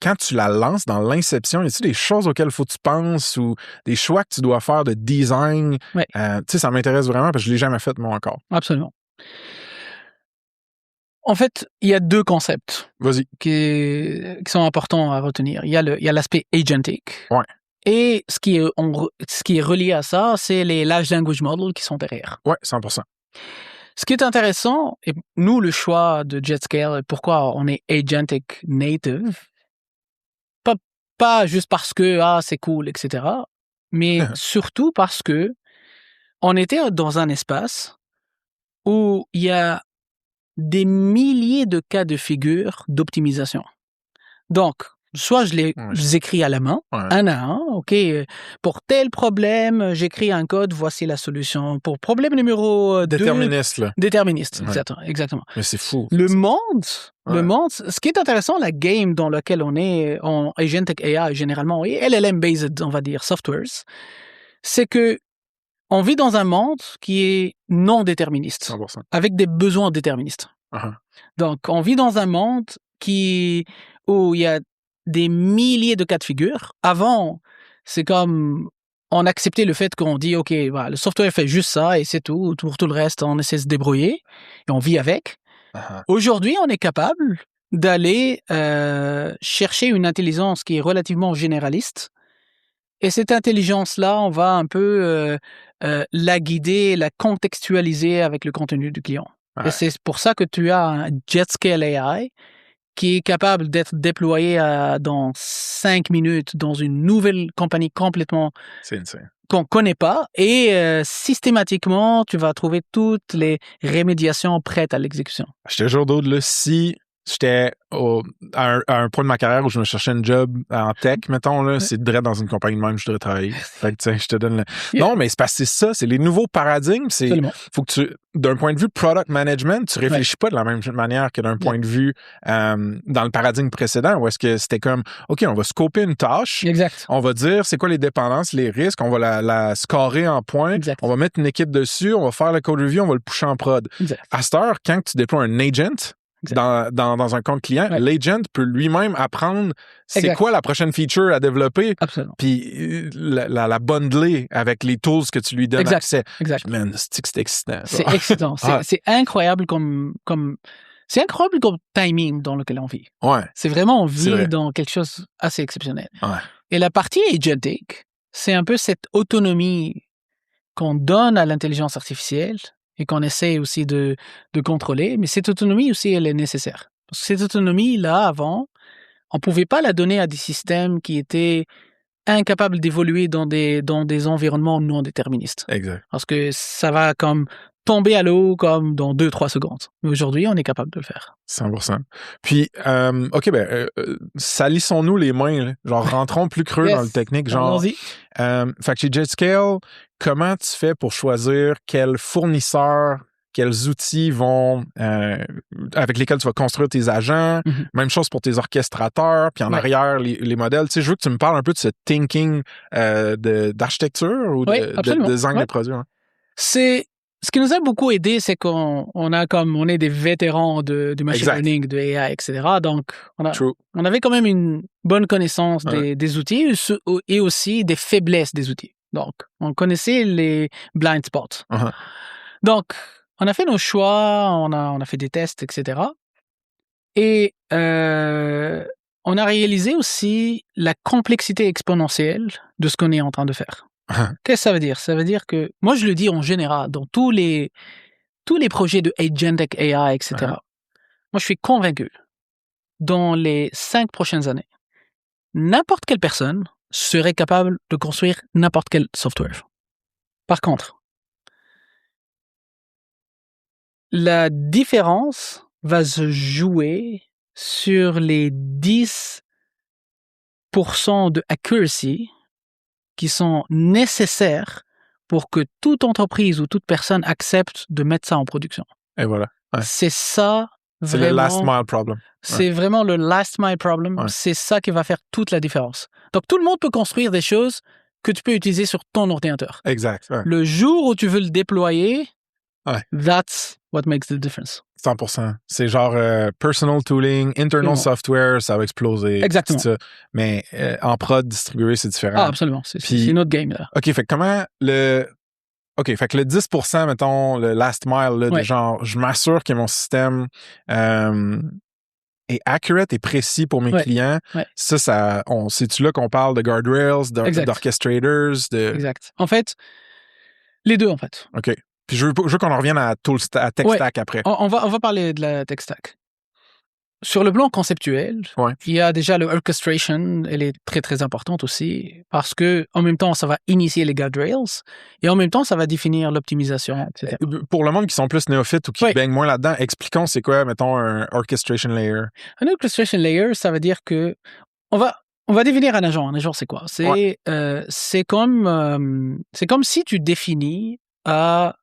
Quand tu la lances dans l'inception, y a-t-il des choses auxquelles il faut que tu penses ou des choix que tu dois faire de design? Tu sais, ça m'intéresse vraiment parce que je ne l'ai jamais fait, moi, encore. Absolument. En fait, il y a 2 concepts qui sont importants à retenir. Il y a l'aspect agentic. Et ce qui est relié à ça, c'est les large language models qui sont derrière. 100%. Ce qui est intéressant, et nous, le choix de JetScale, et pourquoi on est agentic native, pas juste parce que c'est cool, etc., mais surtout parce que on était dans un espace où il y a des milliers de cas de figure d'optimisation. Donc, Soit je les écris à la main, un à un. OK, pour tel problème, j'écris un code, voici la solution. Pour problème numéro 2... Déterministe, là. Déterministe, Ouais. exactement. Mais c'est fou. Le monde, ce qui est intéressant, la game dans laquelle on est, en Agentic AI généralement, et LLM-based, on va dire, softwares, c'est que on vit dans un monde qui est non déterministe, 100%. avec des besoins déterministes. Donc, on vit dans un monde où il y a des milliers de cas de figure. Avant, c'est comme on acceptait le fait qu'on dit, OK, le software fait juste ça et c'est tout. Pour tout le reste, on essaie de se débrouiller et on vit avec. Aujourd'hui, on est capable d'aller chercher une intelligence qui est relativement généraliste. Et cette intelligence-là, on va un peu la guider, la contextualiser avec le contenu du client. Et c'est pour ça que tu as un JetScale AI qui est capable d'être déployé dans 5 minutes dans une nouvelle compagnie complètement qu'on ne connaît pas. Et systématiquement, tu vas trouver toutes les rémédiations prêtes à l'exécution. Je te jure d'autres, là, si j'étais à un point de ma carrière où je me cherchais un job en tech, mettons, là, c'est direct dans une compagnie de même que je devrais travailler. Fait que, tu sais, je te donne le... Non, mais c'est parce que c'est ça, c'est les nouveaux paradigmes. Faut que d'un point de vue product management, tu réfléchis pas de la même manière que d'un point de vue dans le paradigme précédent, où est-ce que c'était comme, OK, on va scoper une tâche. Exact. On va dire c'est quoi les dépendances, les risques, on va la scorer en points. Exact. On va mettre une équipe dessus, on va faire le code review, on va le pusher en prod. Exact. À cette heure, quand tu déploies un agent, dans un compte client, l'agent peut lui-même apprendre c'est quoi la prochaine feature à développer. Absolument. Puis la bundler avec les tools que tu lui donnes accès. Exact. Man, c'est excitant. C'est excitant. C'est incroyable comme timing dans lequel on vit. C'est vraiment, on vit dans quelque chose assez exceptionnel. Et la partie agentic, c'est un peu cette autonomie qu'on donne à l'intelligence artificielle et qu'on essaie aussi de contrôler, mais cette autonomie aussi, elle est nécessaire. Parce que cette autonomie-là, avant, on ne pouvait pas la donner à des systèmes qui étaient incapables d'évoluer dans des environnements non déterministes. Exact. Parce que ça va comme tomber à l'eau comme dans 2-3 secondes. Mais aujourd'hui, on est capable de le faire. 100%. Puis, OK, salissons-nous les mains, là. Genre, rentrons plus creux dans le technique. Genre, allons-y. Fait que chez JetScale, comment tu fais pour choisir quels fournisseurs, quels outils vont avec lesquels tu vas construire tes agents? Même chose pour tes orchestrateurs, puis en arrière, les modèles. Tu sais, je veux que tu me parles un peu de ce thinking d'architecture ou de design des produits. Ce qui nous a beaucoup aidé, c'est qu'on est des vétérans du machine learning, de AI, etc. Donc, on avait quand même une bonne connaissance des outils et aussi des faiblesses des outils. Donc, on connaissait les blind spots. Donc, on a fait nos choix, on a fait des tests, etc. Et on a réalisé aussi la complexité exponentielle de ce qu'on est en train de faire. Qu'est-ce que ça veut dire? Ça veut dire que, moi je le dis en général, dans tous les projets de Agentic AI, etc., moi je suis convaincu, dans les 5 prochaines années, n'importe quelle personne serait capable de construire n'importe quel software. Par contre, la différence va se jouer sur les 10% de accuracy qui sont nécessaires pour que toute entreprise ou toute personne accepte de mettre ça en production. Et voilà. C'est ça, c'est le last mile problem. C'est vraiment le last mile problem. C'est ça qui va faire toute la différence. Donc, tout le monde peut construire des choses que tu peux utiliser sur ton ordinateur. Exact. Le jour où tu veux le déployer, that's what makes the difference. 100%. C'est genre personal tooling, internal software, ça va exploser. Exactement. Ça. Mais en prod distribué, c'est différent. Ah, absolument. C'est une autre game, là. OK, fait comment fait que le 10%, mettons, le last mile, là, de genre, je m'assure que mon système est accurate et précis pour mes clients. C'est-tu là qu'on parle de guardrails, d'orchestrators? Exact. En fait, les deux, en fait. OK. Puis je veux qu'on en revienne à tech stack après. On va parler de la tech stack. Sur le plan conceptuel, il y a déjà le orchestration, elle est très très importante aussi, parce que en même temps, ça va initier les guardrails, et en même temps, ça va définir l'optimisation, etc. Pour le monde qui sont plus néophytes ou qui baignent moins là-dedans, expliquons c'est quoi, mettons, un orchestration layer. Un orchestration layer, ça veut dire que On va définir un agent. Un agent, c'est quoi? C'est comme si tu définis à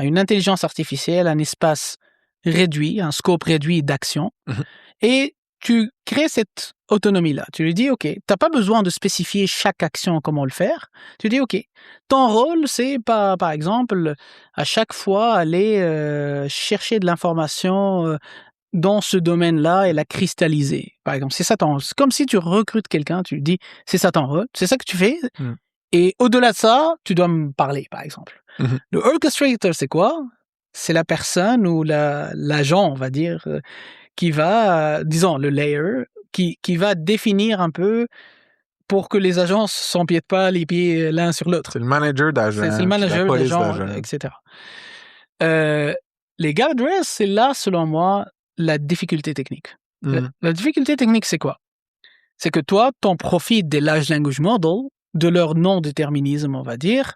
une intelligence artificielle un espace réduit, un scope réduit d'action, et tu crées cette autonomie-là. Tu lui dis, OK, t'as pas besoin de spécifier chaque action, comment le faire. Tu dis, OK, ton rôle, c'est par exemple, à chaque fois aller chercher de l'information dans ce domaine-là et la cristalliser. Par exemple, c'est comme si tu recrutes quelqu'un, tu lui dis, c'est ça ton rôle, c'est ça que tu fais. Et au-delà de ça, tu dois me parler, par exemple. Le orchestrator, c'est quoi? C'est la personne ou l'agent, on va dire, qui va, disons, le layer, qui va définir un peu pour que les agents ne s'empiètent pas les pieds l'un sur l'autre. C'est le manager d'agent. C'est le manager d'agent, etc. Les guardrails, c'est là, selon moi, la difficulté technique. La difficulté technique, c'est quoi? C'est que toi, t'en profites des large language models, de leur non-déterminisme, on va dire,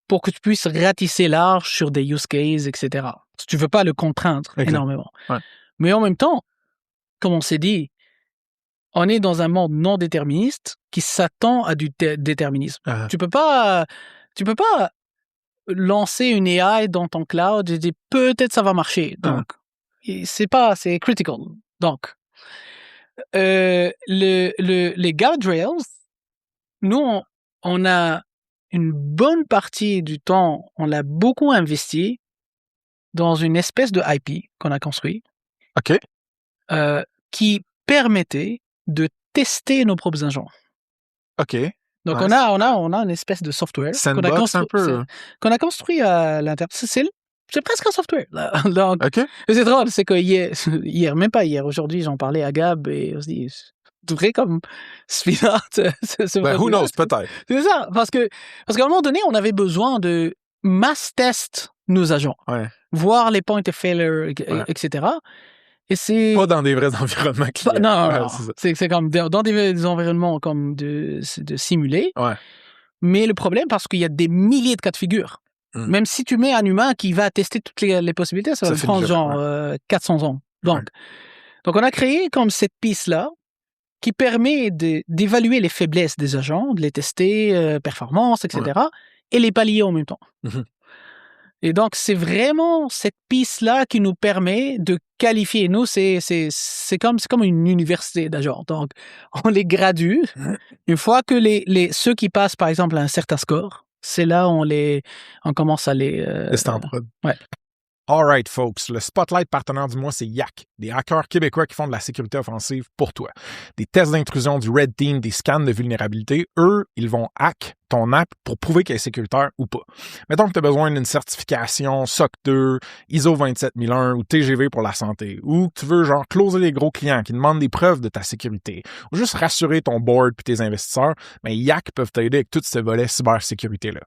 pour que tu puisses ratisser large sur des use cases, etc. Si tu veux pas le contraindre énormément. Ouais. Mais en même temps, comme on s'est dit, on est dans un monde non déterministe qui s'attend à du déterminisme. Tu peux pas lancer une AI dans ton cloud et dire peut-être ça va marcher. Donc, c'est critical. Donc, les guardrails, nous, on a une bonne partie du temps, on l'a beaucoup investi dans une espèce de IP qu'on a construit. OK. Qui permettait de tester nos propres agents. OK. Donc, on a une espèce de software qu'on a construit à l'intérieur. C'est presque un software. Donc, c'est drôle, c'est que hier, même pas hier, aujourd'hui, j'en parlais à Gab et on se dit, vrai comme Spinat. Who knows, peut-être. C'est ça, parce qu'à un moment donné, on avait besoin de mass test nos agents, voir les points of failure, etc. Et c'est pas dans des vrais environnements clients. Non. C'est comme dans des environnements comme de simulés. Mais le problème, parce qu'il y a des milliers de cas de figure. Même si tu mets un humain qui va tester toutes les possibilités, ça va prendre genre 400 ans. Donc, on a créé comme cette piste-là qui permet d'évaluer les faiblesses des agents, de les tester, performance, etc. Et les pallier en même temps. Et donc, c'est vraiment cette piste-là qui nous permet de qualifier. Nous, c'est comme une université d'agents. Donc, on les gradue. Une fois que ceux qui passent, par exemple, à un certain score, c'est là où on commence à les... C'est en prod. Ouais. All right, folks. Le Spotlight partenaire du mois, c'est YAC, des hackers québécois qui font de la sécurité offensive pour toi. Des tests d'intrusion, du Red Team, des scans de vulnérabilité. Eux, ils vont hack ton app pour prouver qu'elle est sécuritaire ou pas. Mettons que tu as besoin d'une certification SOC 2, ISO 27001 ou TGV pour la santé, ou que tu veux genre closer les gros clients qui demandent des preuves de ta sécurité, ou juste rassurer ton board puis tes investisseurs, mais YAC peuvent t'aider avec tous ces volets cybersécurité-là.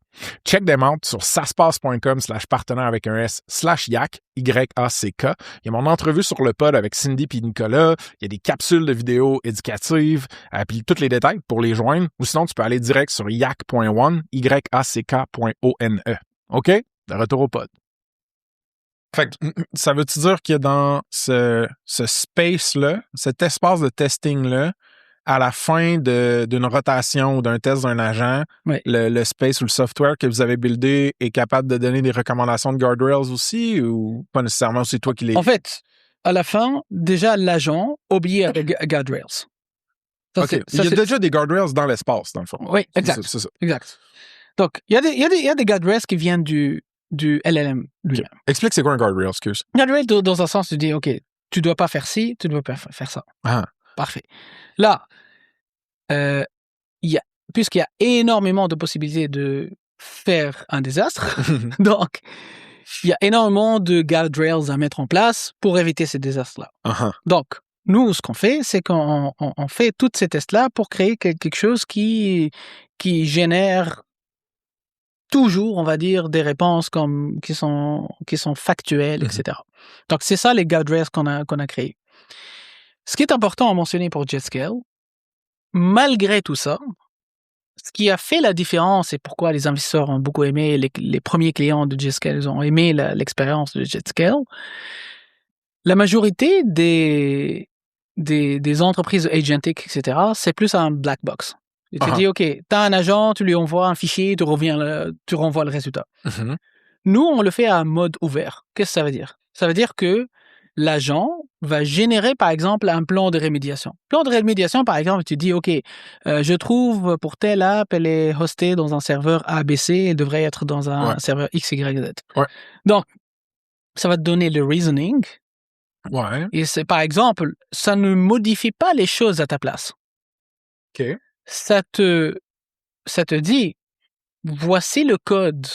Check them out sur saspace.com/partenaire avec un S/YAC, YACK. Il y a mon entrevue sur le pod avec Cindy puis Nicolas. Il y a des capsules de vidéos éducatives, puis tous les détails pour les joindre. Ou sinon, tu peux aller direct sur yack.one, yack.one. OK? De retour au pod. Fait que, ça veut-tu dire qu'il y a dans ce space-là, cet espace de testing-là, à la fin d'une rotation ou d'un test d'un agent, le space ou le software que vous avez buildé est capable de donner des recommandations de guardrails aussi, ou pas nécessairement, c'est toi qui les... En fait, à la fin, déjà, l'agent obéit à des guardrails. Il y a déjà des guardrails dans l'espace, dans le fond. Oui, exact. C'est ça. Exact. Donc, il y a des guardrails qui viennent du LLM lui-même. Okay. Explique c'est quoi un guardrail, excuse. Guardrail, dans un sens, tu dis, OK, tu dois pas faire ci, tu dois pas faire ça. Parfait. Là, puisqu'il y a énormément de possibilités de faire un désastre, donc il y a énormément de guardrails à mettre en place pour éviter ces désastres-là. Donc, nous, ce qu'on fait, c'est qu'on fait tous ces tests-là pour créer quelque chose qui génère toujours, on va dire, des réponses qui sont factuelles, etc. Donc, c'est ça les guardrails qu'on a créés. Ce qui est important à mentionner pour JetScale, malgré tout ça, ce qui a fait la différence et pourquoi les investisseurs ont beaucoup aimé, les premiers clients de JetScale ont aimé l'expérience de JetScale, la majorité des des entreprises agentiques, etc., c'est plus un black box. Tu te dis, OK, t'as un agent, tu lui envoies un fichier, tu renvoies le résultat. Mm-hmm. Nous, on le fait à mode ouvert. Qu'est-ce que ça veut dire? Ça veut dire que l'agent va générer, par exemple, un plan de rémédiation. Plan de rémédiation, par exemple, tu dis, OK, je trouve pour telle app, elle est hostée dans un serveur ABC, elle devrait être dans un serveur XYZ. Ouais. Donc, ça va te donner le reasoning. Ouais. Et c'est, par exemple, ça ne modifie pas les choses à ta place. OK. Ça te dit, voici le code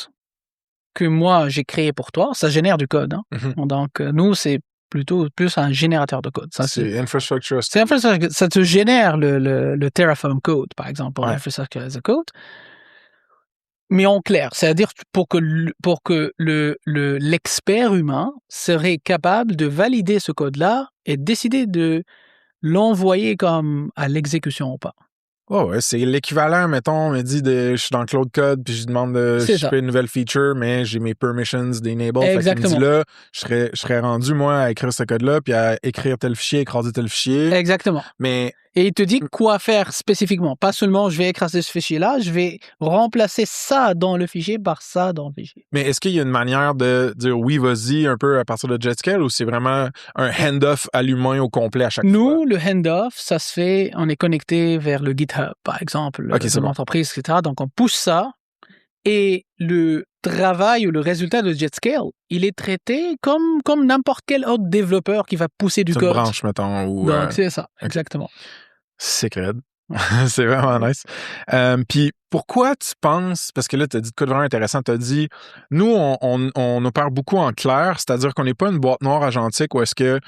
que moi j'ai créé pour toi. Ça génère du code. Hein. Mm-hmm. Donc, nous, c'est plutôt plus un générateur de code. Ça, c'est infrastructure. C'est infrastructure. Ça te génère le Terraform code, par exemple, pour infrastructure as a code. Mais en clair, c'est-à-dire pour que l'expert humain serait capable de valider ce code-là et décider de l'envoyer comme à l'exécution ou pas. Oh ouais, c'est l'équivalent, mettons, on me dit je suis dans Cloud Code, puis je demande de shipper une nouvelle feature, mais j'ai mes permissions d'enable. Exactement. Fait qu'il me dit là, je serais rendu, moi, à écrire ce code-là, puis à écrire tel fichier, écraser tel fichier. Exactement. Et il te dit quoi faire spécifiquement. Pas seulement je vais écraser ce fichier-là, je vais remplacer ça dans le fichier par ça dans le fichier. Mais est-ce qu'il y a une manière de dire oui, vas-y, un peu à partir de JetScale, ou c'est vraiment un hand-off à l'humain au complet à chaque fois? Nous, le hand-off, ça se fait, on est connecté vers le GitHub, par exemple, de l'entreprise, etc. Donc, on pousse ça et le travail ou le résultat de JetScale, il est traité comme n'importe quel autre développeur qui va pousser du code. Une branche, mettons. Donc, c'est ça, exactement. C'est crade. C'est vraiment nice. Puis pourquoi tu penses, parce que là, tu as dit de quoi de vraiment intéressant, tu as dit, nous, on opère beaucoup en clair, c'est-à-dire qu'on n'est pas une boîte noire agentique où est-ce que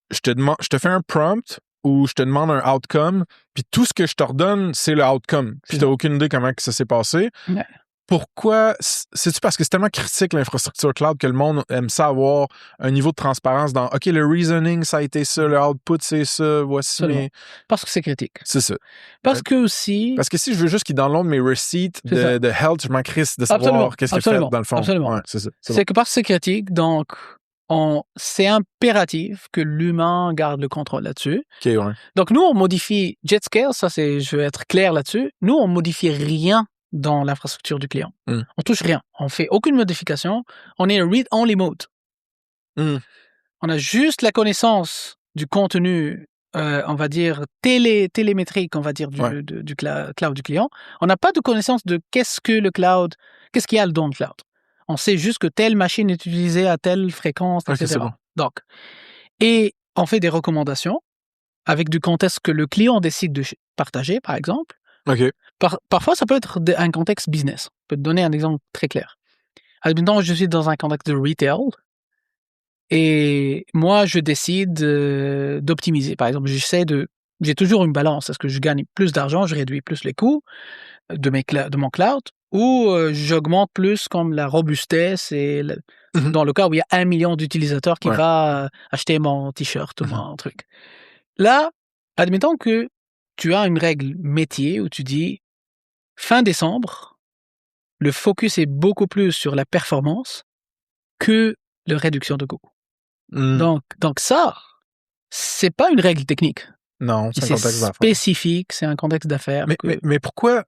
je te fais un prompt ou je te demande un outcome, puis tout ce que je te redonne, c'est le outcome. Puis tu n'as aucune idée comment que ça s'est passé. Ouais. Pourquoi? C'est-tu parce que c'est tellement critique l'infrastructure cloud que le monde aime ça avoir un niveau de transparence dans OK, le reasoning, ça a été ça, le output, c'est ça, voici mes... Parce que c'est critique. C'est ça. Parce que aussi... Parce que si je veux juste qu'ils downloadent mes receipts de health, je m'en crisse de savoir qu'est-ce qu'il fait dans le fond. Absolument. Ouais, c'est ça. C'est que parce que c'est critique, donc c'est impératif que l'humain garde le contrôle là-dessus. OK, ouais. Donc nous, on modifie JetScale, ça c'est, je vais être clair là-dessus, nous, on modifie rien dans l'infrastructure du client. On touche rien. On fait aucune modification. On est read-only mode. On a juste la connaissance du contenu, on va dire, télémétrique, on va dire, du cloud du client. On n'a pas de connaissance de qu'est-ce qu'il y a dans le cloud. On sait juste que telle machine est utilisée à telle fréquence, etc. C'est bon. Donc, et on fait des recommandations avec du contexte que le client décide de partager, par exemple. OK. Parfois, ça peut être un contexte business. Je peux te donner un exemple très clair. Admettons, je suis dans un contexte de retail et moi, je décide d'optimiser. Par exemple, j'ai toujours une balance. Est-ce que je gagne plus d'argent, je réduis plus les coûts de mon cloud ou j'augmente plus comme la robustesse et dans le cas où il y a 1 million d'utilisateurs qui va acheter mon t-shirt ou mon truc. Là, admettons que tu as une règle métier où tu dis fin décembre, le focus est beaucoup plus sur la performance que la réduction de coûts. Donc ça, c'est pas une règle technique. Non, c'est un contexte d'affaires. C'est spécifique, c'est un contexte d'affaires. Mais pourquoi,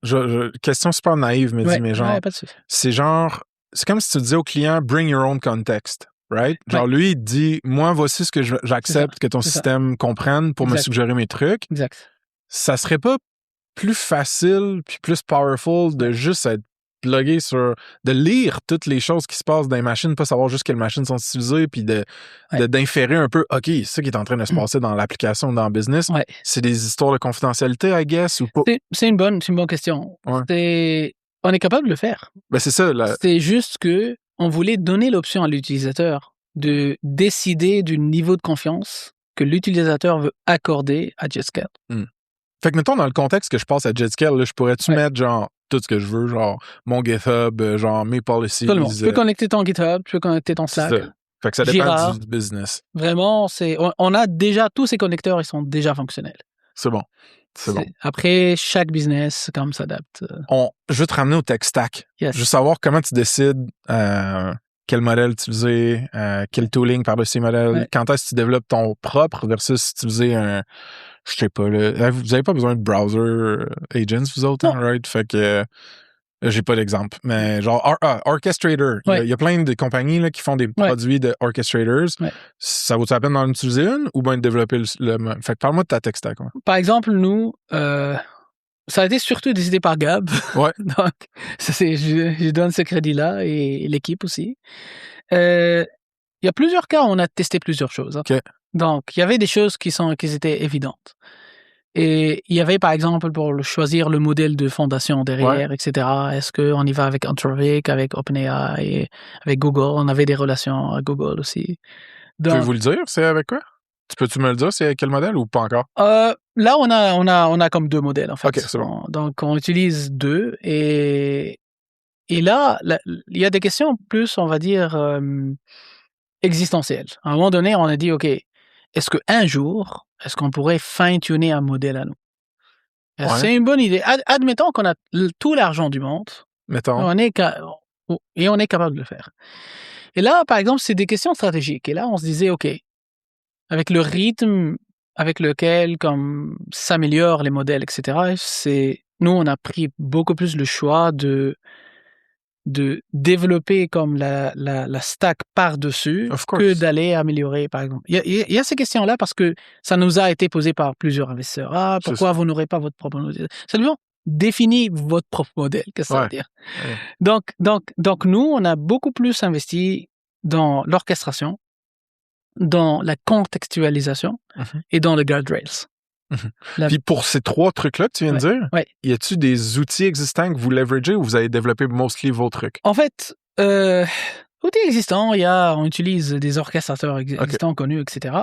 question super naïve, mais genre, c'est genre, c'est comme si tu disais au client, bring your own context, right? Genre, lui, il te dit, moi, voici ce que j'accepte que ton système comprenne pour me suggérer mes trucs. Exact. Ça serait pas plus facile puis plus powerful de juste être plugué de lire toutes les choses qui se passent dans les machines, pas savoir juste quelles machines sont utilisées, puis d'inférer un peu, OK, c'est ça qui est en train de se passer dans l'application ou dans le business. Ouais. C'est des histoires de confidentialité, I guess, ou pas? C'est une bonne question. Ouais. On est capable de le faire. Ben c'est ça. C'est juste que on voulait donner l'option à l'utilisateur de décider du niveau de confiance que l'utilisateur veut accorder à JetScale. Fait que, mettons, dans le contexte que je passe à JetScale, là, je pourrais-tu mettre, genre, tout ce que je veux, genre, mon GitHub, genre, mes policies. Tout le monde. Tu peux connecter ton GitHub, tu peux connecter ton Slack. Ça. Fait que ça dépend du business. Vraiment, on a déjà, tous ces connecteurs, ils sont déjà fonctionnels. C'est bon. Après, chaque business, comme s'adapte. Je veux te ramener au tech stack. Yes. Je veux savoir comment tu décides quel modèle utiliser, quel tooling par-dessus modèle, quand est-ce que tu développes ton propre versus utiliser je sais pas, là, vous avez pas besoin de browser agents, vous autres, hein, right? Fait que j'ai pas d'exemple, mais genre Orchestrator, il y a plein de compagnies là, qui font des produits de orchestrators. Ça vaut la peine d'en utiliser une ou bien de développer le... Fait que parle-moi de ta tech stack. Ouais. Par exemple, nous, ça a été surtout décidé par Gab. Ouais. Donc, je donne ce crédit-là et l'équipe aussi. Il y a plusieurs cas où on a testé plusieurs choses. Hein. Okay. Donc, il y avait des choses qui étaient évidentes. Et il y avait, par exemple, pour choisir le modèle de fondation derrière, etc. Est-ce qu'on y va avec Anthropic, avec OpenAI, avec Google? On avait des relations à Google aussi. Donc, pouvez-vous le dire? C'est avec quoi? Peux-tu me le dire? C'est quel modèle ou pas encore? Là, on a comme 2 modèles, en fait. OK, c'est bon. Donc, on utilise 2. Et là, il y a des questions plus, on va dire, existentielles. À un moment donné, on a dit, OK, est-ce qu'un jour, est-ce qu'on pourrait fine-tuner un modèle à nous? C'est une bonne idée. Admettons qu'on a tout l'argent du monde. Mettons. Et on est capable de le faire. Et là, par exemple, c'est des questions stratégiques. Et là, on se disait, OK, avec le rythme avec lequel comme s'améliorent les modèles, etc., nous, on a pris beaucoup plus le choix de développer comme la stack par-dessus que d'aller améliorer, par exemple. Il y a ces questions-là parce que ça nous a été posé par plusieurs investisseurs. Pourquoi vous n'aurez pas votre propre modèle? Seulement, définis votre propre modèle. Qu'est-ce que ça veut dire? Donc, nous, on a beaucoup plus investi dans l'orchestration, dans la contextualisation et dans le guardrails. Puis pour ces 3 trucs-là que tu viens de dire, y a-tu des outils existants que vous leveragez ou vous avez développé mostly vos trucs? En fait, outils existants, on utilise des orchestrateurs existants connus, etc.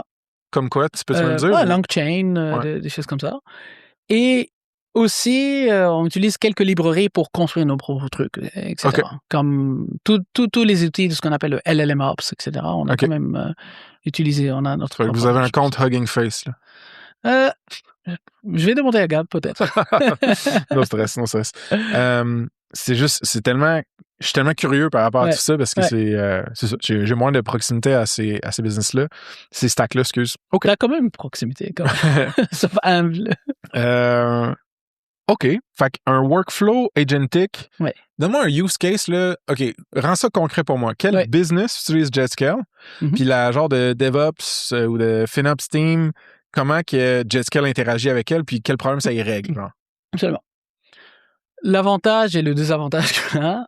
Comme quoi, tu peux me le dire? LangChain, des choses comme ça. Et aussi, on utilise quelques librairies pour construire nos propres trucs, etc. Comme tous les outils de ce qu'on appelle le LLMOps, etc. On a quand même utilisé, on a notre Vous avez un compte Hugging Face, là. Je vais demander à Gab, peut-être. No stress. Je suis tellement curieux par rapport à tout ça parce que c'est ça. J'ai moins de proximité à ces business-là. Ces stacks-là, excuse. OK. T'as quand même une proximité, quand même. Sauf humble. OK. Fait qu'un workflow agentic. Ouais. Donne-moi un use case, là. OK. Rends ça concret pour moi. Quel business utilise JetScale? Puis la genre de DevOps ou de FinOps team, comment que JetScale interagit avec elle, puis quel problème ça y règle? Genre? Absolument. L'avantage et le désavantage qu'on a,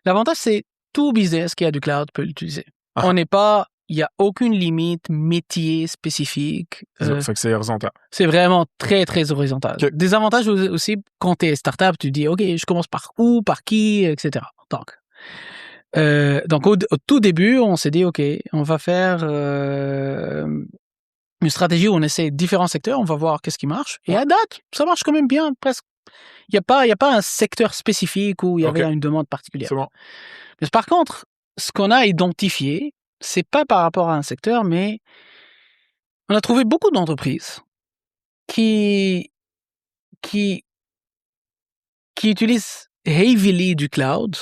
l'avantage, c'est tout business qui a du cloud peut l'utiliser. On n'est pas, il n'y a aucune limite métier spécifique. Fait que c'est horizontal. C'est vraiment très, très horizontal. Des avantages aussi, quand tu es startup, tu dis, OK, je commence par où, par qui, etc. Donc au tout début, on s'est dit, OK, on va faire une stratégie où on essaie différents secteurs, on va voir qu'est-ce qui marche. Et à date, ça marche quand même bien, presque. Il n'y a pas un secteur spécifique où il y avait une demande particulière. C'est bon. Mais par contre, ce qu'on a identifié, c'est pas par rapport à un secteur, mais on a trouvé beaucoup d'entreprises qui utilisent heavily du cloud,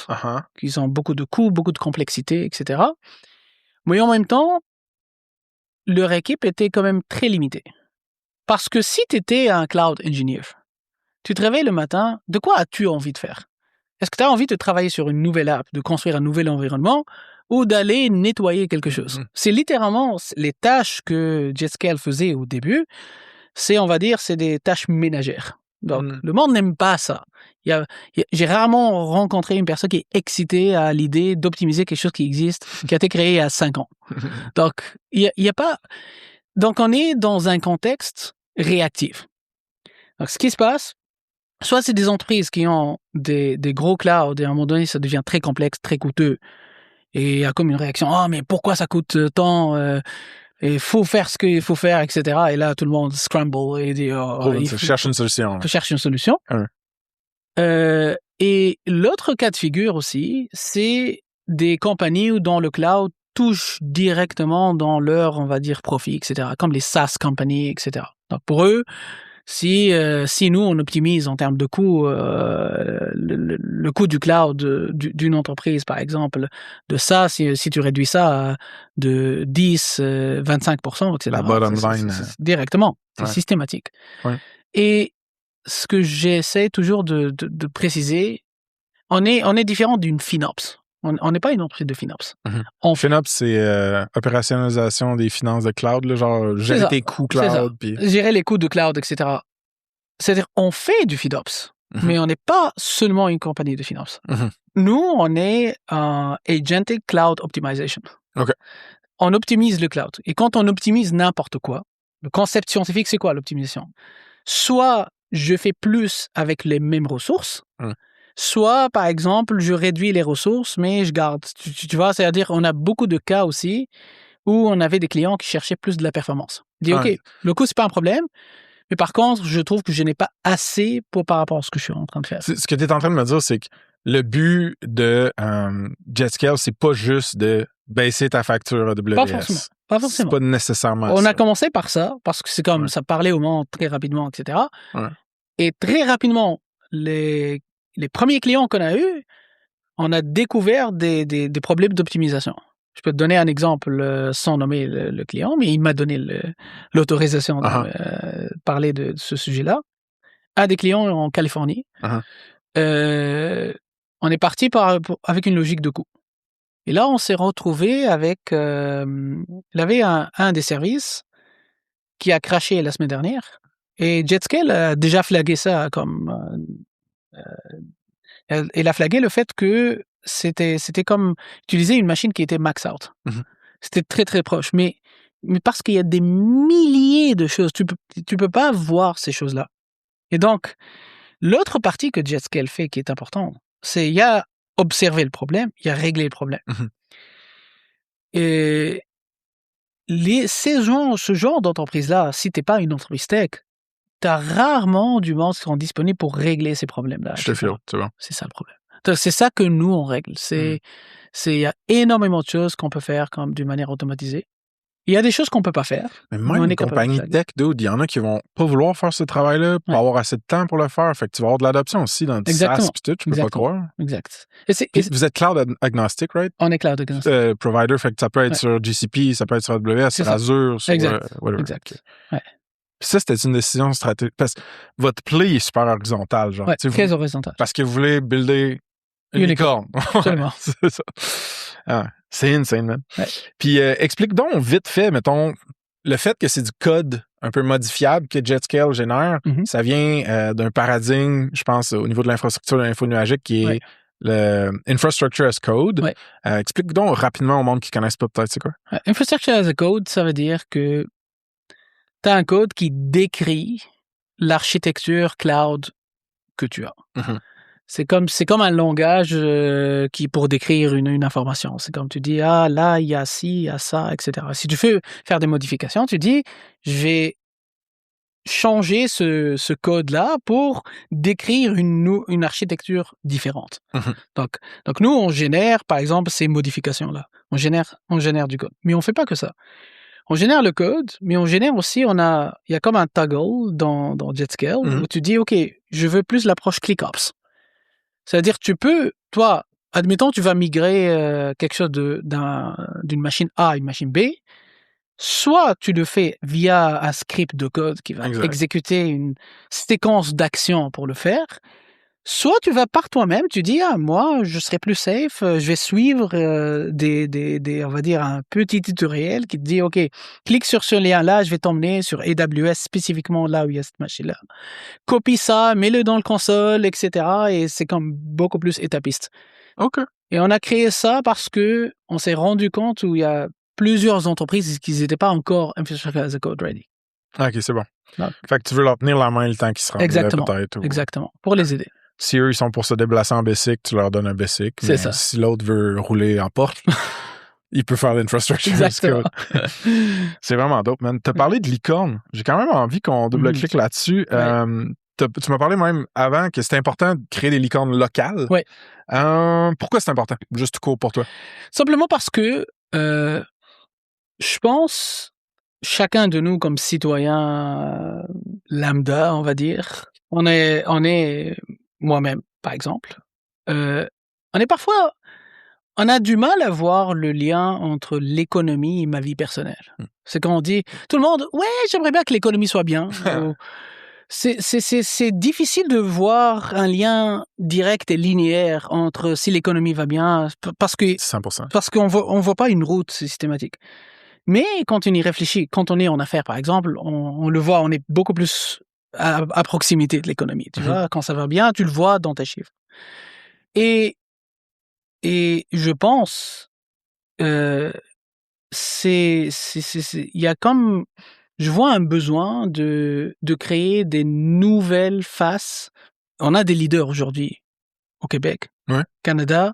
qui ont beaucoup de coûts, beaucoup de complexité, etc. Mais en même temps, leur équipe était quand même très limitée. Parce que si tu étais un cloud engineer, tu te réveilles le matin, de quoi as-tu envie de faire? Est-ce que tu as envie de travailler sur une nouvelle app, de construire un nouvel environnement ou d'aller nettoyer quelque chose? C'est littéralement les tâches que JetScale faisait au début, on va dire, c'est des tâches ménagères. Donc, le monde n'aime pas ça. J'ai rarement rencontré une personne qui est excitée à l'idée d'optimiser quelque chose qui existe, qui a été créé il y a 5 ans. Donc, il y a pas... Donc, on est dans un contexte réactif. Donc, ce qui se passe, soit c'est des entreprises qui ont des gros clouds et à un moment donné, ça devient très complexe, très coûteux. Et il y a comme une réaction, « Ah, mais pourquoi ça coûte tant il faut faire ce qu'il faut faire, etc. » Et là, tout le monde scramble et dit, il faut chercher une solution. Il faut chercher une solution. Et l'autre cas de figure aussi, c'est des compagnies dont le cloud touche directement dans leur, on va dire, profit, etc. Comme les SaaS companies, etc. Donc, pour eux, Si nous, on optimise en termes de coût, le coût du cloud d'une entreprise, par exemple, de ça, si tu réduis ça de 10, 25%, etc. La bottom line. Directement, c'est Ouais. systématique. Ouais. Et ce que j'essaie toujours de préciser, on est différent d'une FinOps. On n'est pas une entreprise de FinOps. FinOps, c'est opérationnalisation des finances de cloud, là, genre gérer tes coûts cloud. Puis... Gérer les coûts de cloud, etc. C'est-à-dire, on fait du FinOps, mais on n'est pas seulement une compagnie de FinOps. Nous, on est Agentic Cloud Optimization. Okay. On optimise le cloud. Et quand on optimise n'importe quoi, le concept scientifique, c'est quoi l'optimisation? Soit je fais plus avec les mêmes ressources, soit, par exemple, je réduis les ressources, mais je garde. Tu vois, c'est-à-dire, on a beaucoup de cas aussi où on avait des clients qui cherchaient plus de la performance. On dit, OK, le coût, c'est pas un problème, mais par contre, je trouve que je n'ai pas assez par rapport à ce que je suis en train de faire. Ce que tu es en train de me dire, c'est que le but de JetScale, c'est pas juste de baisser ta facture AWS. Pas forcément. C'est pas nécessairement on ça. a commencé par ça, parce que c'est comme ça parlait au monde très rapidement, etc. Et très rapidement, les premiers clients qu'on a eus, on a découvert des problèmes d'optimisation. Je peux te donner un exemple sans nommer le client, mais il m'a donné l'autorisation de parler de ce sujet-là. Un des clients en Californie, on est parti avec une logique de coût. Et là, on s'est retrouvé avec... il avait un des services qui a crashé la semaine dernière. Et JetScale a déjà flagué ça comme... elle a flagué le fait que c'était comme utiliser une machine qui était max out. C'était très, très proche. Mais parce qu'il y a des milliers de choses, tu peux pas voir ces choses-là. Et donc, l'autre partie que JetScale fait qui est importante, c'est il y a observer le problème, il y a régler le problème. Et ce genre d'entreprise-là, si t'es pas une entreprise tech, t'as rarement du monde qui seront disponibles pour régler ces problèmes-là. Je te file, c'est bon. C'est ça le problème. Donc, c'est ça que nous, on règle. Il y a énormément de choses qu'on peut faire comme d'une manière automatisée. Il y a des choses qu'on peut pas faire. Mais même une compagnie tech, dude, il y en a qui vont pas vouloir faire ce travail-là pour avoir assez de temps pour le faire. Fait que tu vas avoir de l'adoption aussi dans du SaaS pis tout, je peux pas croire. Exact. Vous êtes cloud agnostic, right? On est cloud agnostic. Provider, fait que ça peut être sur GCP, ça peut être sur AWS, sur Azure, sur whatever. Exact. Ouais. Puis ça, c'était une décision stratégique. Parce que votre play est super horizontal, genre. Ouais, très horizontal. Parce que vous voulez builder une licorne. Absolument. C'est ça. C'est insane, man. Ouais. Puis explique donc vite fait, mettons, le fait que c'est du code un peu modifiable que JetScale génère, ça vient d'un paradigme, je pense, au niveau de l'infrastructure de l'infonuagique qui est le Infrastructure as Code. Explique donc rapidement au monde qui ne connaissent pas peut-être c'est quoi. Infrastructure as a Code, ça veut dire que tu as un code qui décrit l'architecture cloud que tu as. C'est comme un langage qui pour décrire une information. C'est comme tu dis, là, il y a ci, il y a ça, etc. Si tu veux faire des modifications, tu dis, je vais changer ce code-là pour décrire une architecture différente. Donc nous, on génère, par exemple, ces modifications-là. On génère du code. Mais on fait pas que ça. On génère le code, mais on génère aussi, il y a comme un toggle dans JetScale où tu dis, OK, je veux plus l'approche ClickOps. C'est-à-dire, tu peux, toi, admettons, tu vas migrer quelque chose d'une machine A à une machine B, soit tu le fais via un script de code qui va exécuter une séquence d'actions pour le faire, soit tu vas par toi-même, tu dis, moi, je serai plus safe, je vais suivre on va dire, un petit tutoriel qui te dit, OK, clique sur ce lien-là, je vais t'emmener sur AWS, spécifiquement là où il y a cette machine-là. Copie ça, mets-le dans le console, etc. Et c'est comme beaucoup plus étapiste. OK. Et on a créé ça parce que on s'est rendu compte où il y a plusieurs entreprises qui n'étaient pas encore Infrastructure as a Code ready. OK, c'est bon. Donc, fait que tu veux leur tenir la main le temps qu'ils se rendent là, peut-être. Exactement. Pour les aider. Si eux, ils sont pour se déplacer en Basic, tu leur donnes un Basic. C'est ça. Si l'autre veut rouler en porte, il peut faire l'infrastructure. Exactement. C'est vraiment dope, man. T'as parlé de licorne. J'ai quand même envie qu'on double-clique là-dessus. Tu m'as parlé même avant que c'était important de créer des licornes locales. Oui. Pourquoi c'est important? Juste court pour toi. Simplement parce que je pense chacun de nous comme citoyen lambda, on va dire. On est moi-même, par exemple. On a du mal à voir le lien entre l'économie et ma vie personnelle. C'est quand on dit, tout le monde, ouais, j'aimerais bien que l'économie soit bien. C'est difficile de voir un lien direct et linéaire entre si l'économie va bien, parce que 100%. parce qu'on voit pas une route systématique. Mais quand on y réfléchit, quand on est en affaires, par exemple, on le voit, on est beaucoup plus à proximité de l'économie. Tu vois, quand ça va bien, tu le vois dans tes chiffres. Et je pense, il y a comme, je vois un besoin de créer des nouvelles faces. On a des leaders aujourd'hui au Québec, Canada.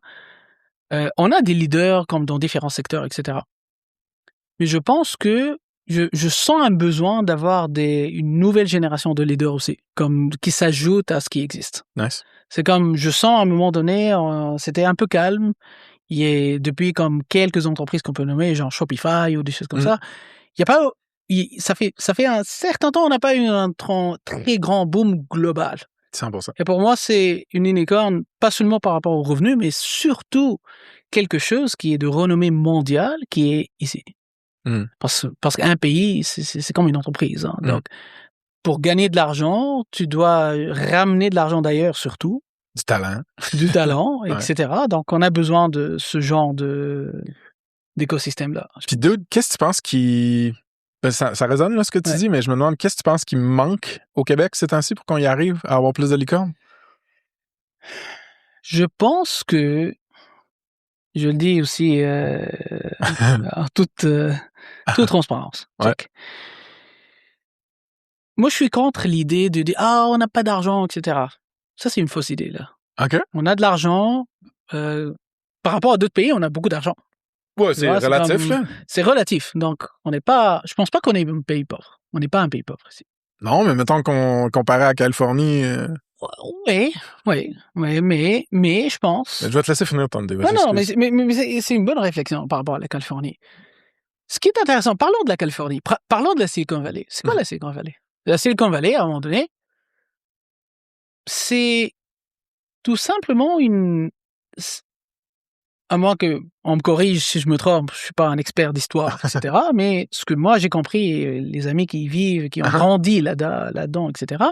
On a des leaders comme dans différents secteurs, etc. Mais je pense que je sens un besoin d'avoir une nouvelle génération de leaders aussi, comme qui s'ajoute à ce qui existe. Nice. C'est comme, je sens à un moment donné, c'était un peu calme. Il y a depuis comme quelques entreprises qu'on peut nommer, genre Shopify ou des choses comme ça. Il y a pas, ça fait un certain temps, on n'a pas eu un très grand boom global. 100%. Et pour moi, c'est une unicorne, pas seulement par rapport aux revenus, mais surtout quelque chose qui est de renommée mondiale, qui est ici. Parce qu'un pays, c'est comme une entreprise. Hein. Donc, pour gagner de l'argent, tu dois ramener de l'argent d'ailleurs, surtout. Du talent. Du talent, etc. Donc, on a besoin de ce genre d'écosystème-là. Puis, dude, qu'est-ce que tu penses qui... Ben, ça résonne, là, ce que tu dis, mais je me demande, qu'est-ce que tu penses qui manque au Québec ces temps-ci pour qu'on y arrive à avoir plus de licornes? Je pense que, je le dis aussi en toute transparence. Moi, je suis contre l'idée de dire « Ah, on n'a pas d'argent, etc. » Ça, c'est une fausse idée, là. OK. On a de l'argent. Par rapport à d'autres pays, on a beaucoup d'argent. Ouais, c'est relatif, là. C'est relatif. Donc, on n'est pas... Je pense pas qu'on est un pays pauvre. On n'est pas un pays pauvre ici. Non, mais mettons qu'on comparait à Californie... Oui, mais je pense... Mais je vais te laisser finir ton débat. Non, mais c'est une bonne réflexion par rapport à la Californie. Ce qui est intéressant, parlons de la Californie. Parlons de la Silicon Valley. C'est quoi la Silicon Valley? La Silicon Valley, à un moment donné, c'est tout simplement à moins qu'on me corrige si je me trompe, je suis pas un expert d'histoire, etc. Mais ce que moi j'ai compris, les amis qui y vivent, qui ont grandi là-dedans, etc.,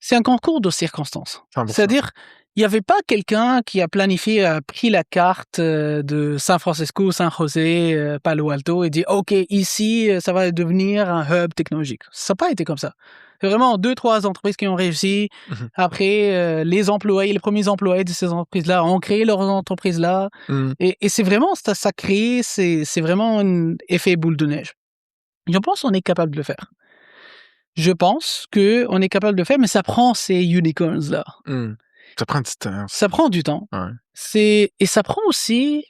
c'est un concours de circonstances. 100%. C'est-à-dire, il n'y avait pas quelqu'un qui a planifié, a pris la carte de San Francisco, San José, Palo Alto et dit « Ok, ici, ça va devenir un hub technologique. » Ça n'a pas été comme ça. C'est vraiment 2-3 entreprises qui ont réussi. Après, les premiers employés de ces entreprises-là ont créé leurs entreprises-là. Et c'est vraiment, ça crée, c'est vraiment un effet boule de neige. Je pense qu'on est capable de le faire. Je pense qu'on est capable de le faire, mais ça prend ces unicorns-là. Ça prend du temps. Ça prend du temps. Ouais. Et ça prend aussi...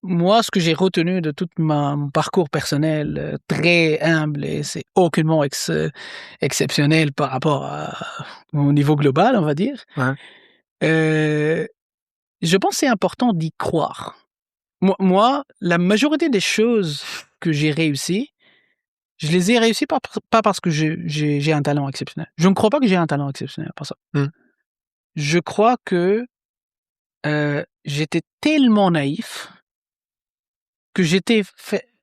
moi, ce que j'ai retenu de tout mon parcours personnel, très humble, et c'est aucunement exceptionnel par rapport au niveau global, on va dire. Ouais. Je pense que c'est important d'y croire. Moi, la majorité des choses que j'ai réussies, je les ai réussies pas parce que j'ai un talent exceptionnel. Je ne crois pas que j'ai un talent exceptionnel pour ça. Je crois que j'étais tellement naïf que j'étais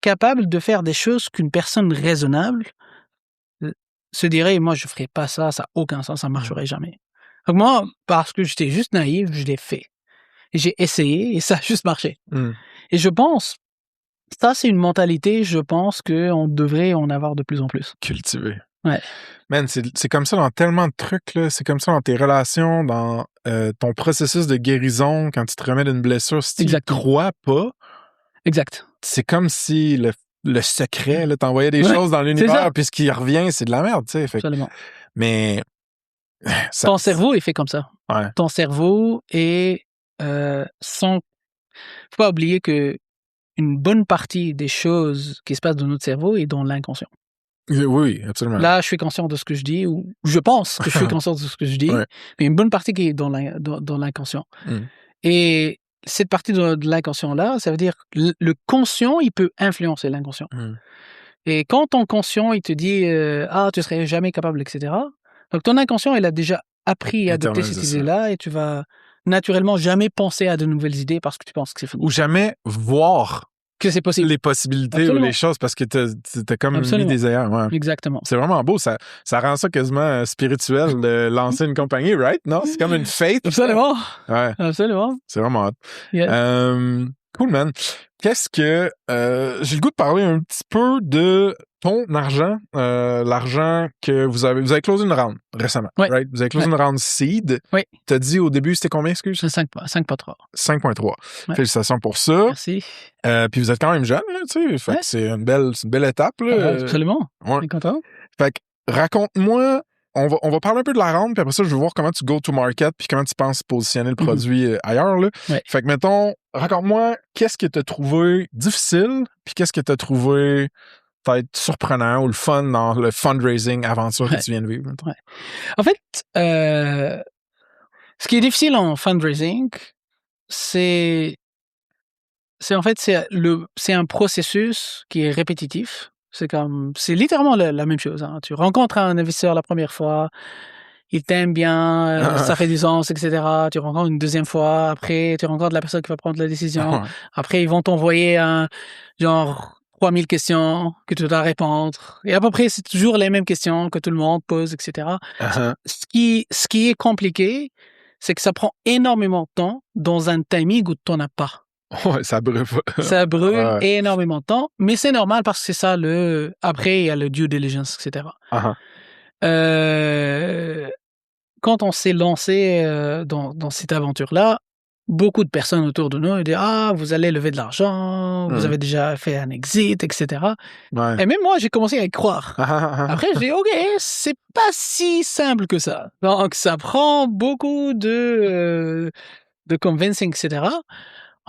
capable de faire des choses qu'une personne raisonnable se dirait « moi, je ne ferais pas ça, ça n'a aucun sens, ça ne marcherait jamais ». Donc moi, parce que j'étais juste naïf, je l'ai fait. Et j'ai essayé et ça a juste marché. Et je pense, ça c'est une mentalité, je pense qu'on devrait en avoir de plus en plus. Cultiver. Ouais. Man, c'est comme ça dans tellement de trucs, là. C'est comme ça dans tes relations, dans ton processus de guérison, quand tu te remets d'une blessure. Si tu ne crois pas, exact. C'est comme si le secret, là, t'envoyais des choses dans l'univers, puis ce qui revient, c'est de la merde, tu sais. Absolument. Mais... Ton cerveau est fait comme ça. Ouais. Ton cerveau est faut pas oublier que une bonne partie des choses qui se passent dans notre cerveau est dans l'inconscient. Oui, absolument. Là, je suis conscient de ce que je dis, ou je pense que je suis conscient de ce que je dis, mais une bonne partie qui est dans l'inconscient. Et cette partie de l'inconscient-là, ça veut dire le conscient, il peut influencer l'inconscient. Et quand ton conscient, il te dit tu serais jamais capable, etc. Donc ton inconscient, il a déjà appris à adopter cette idée-là et tu vas naturellement jamais penser à de nouvelles idées parce que tu penses que c'est fou. Ou jamais voir que c'est possible. Les possibilités ou les choses parce que t'as comme mis des œillères. Ouais. Exactement. C'est vraiment beau. Ça rend ça quasiment spirituel de lancer une compagnie, right? Non? C'est comme une fête. Absolument. Ouais. Absolument. C'est vraiment hot. Yes. Cool, man. Qu'est-ce que... j'ai le goût de parler un petit peu de ton argent, l'argent que vous avez closé une round récemment, right? Vous avez closé une round seed. Oui. T'as dit au début, c'était combien, excuse? 5.3. 5.3. Félicitations pour ça. Merci. Puis vous êtes quand même jeune, là, tu sais. Fait que c'est une belle étape, là. Absolument. Ouais. Je suis content. Fait que raconte-moi, on va parler un peu de la round, puis après ça, je veux voir comment tu go to market, puis comment tu penses positionner le produit ailleurs, là. Fait que, mettons, raconte-moi, qu'est-ce que tu as trouvé difficile, puis qu'est-ce que tu as trouvé peut-être surprenant ou le fun dans le fundraising aventure que tu viens de vivre. Ouais. En fait, ce qui est difficile en fundraising, c'est un processus qui est répétitif. C'est littéralement la même chose. Hein. Tu rencontres un investisseur la première fois, il t'aime bien, ça fait du sens, etc. Tu rencontres une deuxième fois, après tu rencontres la personne qui va prendre la décision. Après, ils vont t'envoyer 3000 questions que tu dois répondre. Et à peu près, c'est toujours les mêmes questions que tout le monde pose, etc. Ce qui est compliqué, c'est que ça prend énormément de temps dans un timing où tu n'en as pas. Ouais, ça brûle. Ça brûle énormément de temps, mais c'est normal parce que c'est ça après, il y a le due diligence, etc. Quand on s'est lancé dans cette aventure-là, beaucoup de personnes autour de nous disent « Ah, vous allez lever de l'argent, vous avez déjà fait un exit, etc. » Et même moi, j'ai commencé à y croire. Après, je dis « Ok, c'est pas si simple que ça. » Donc, ça prend beaucoup de convincing, etc.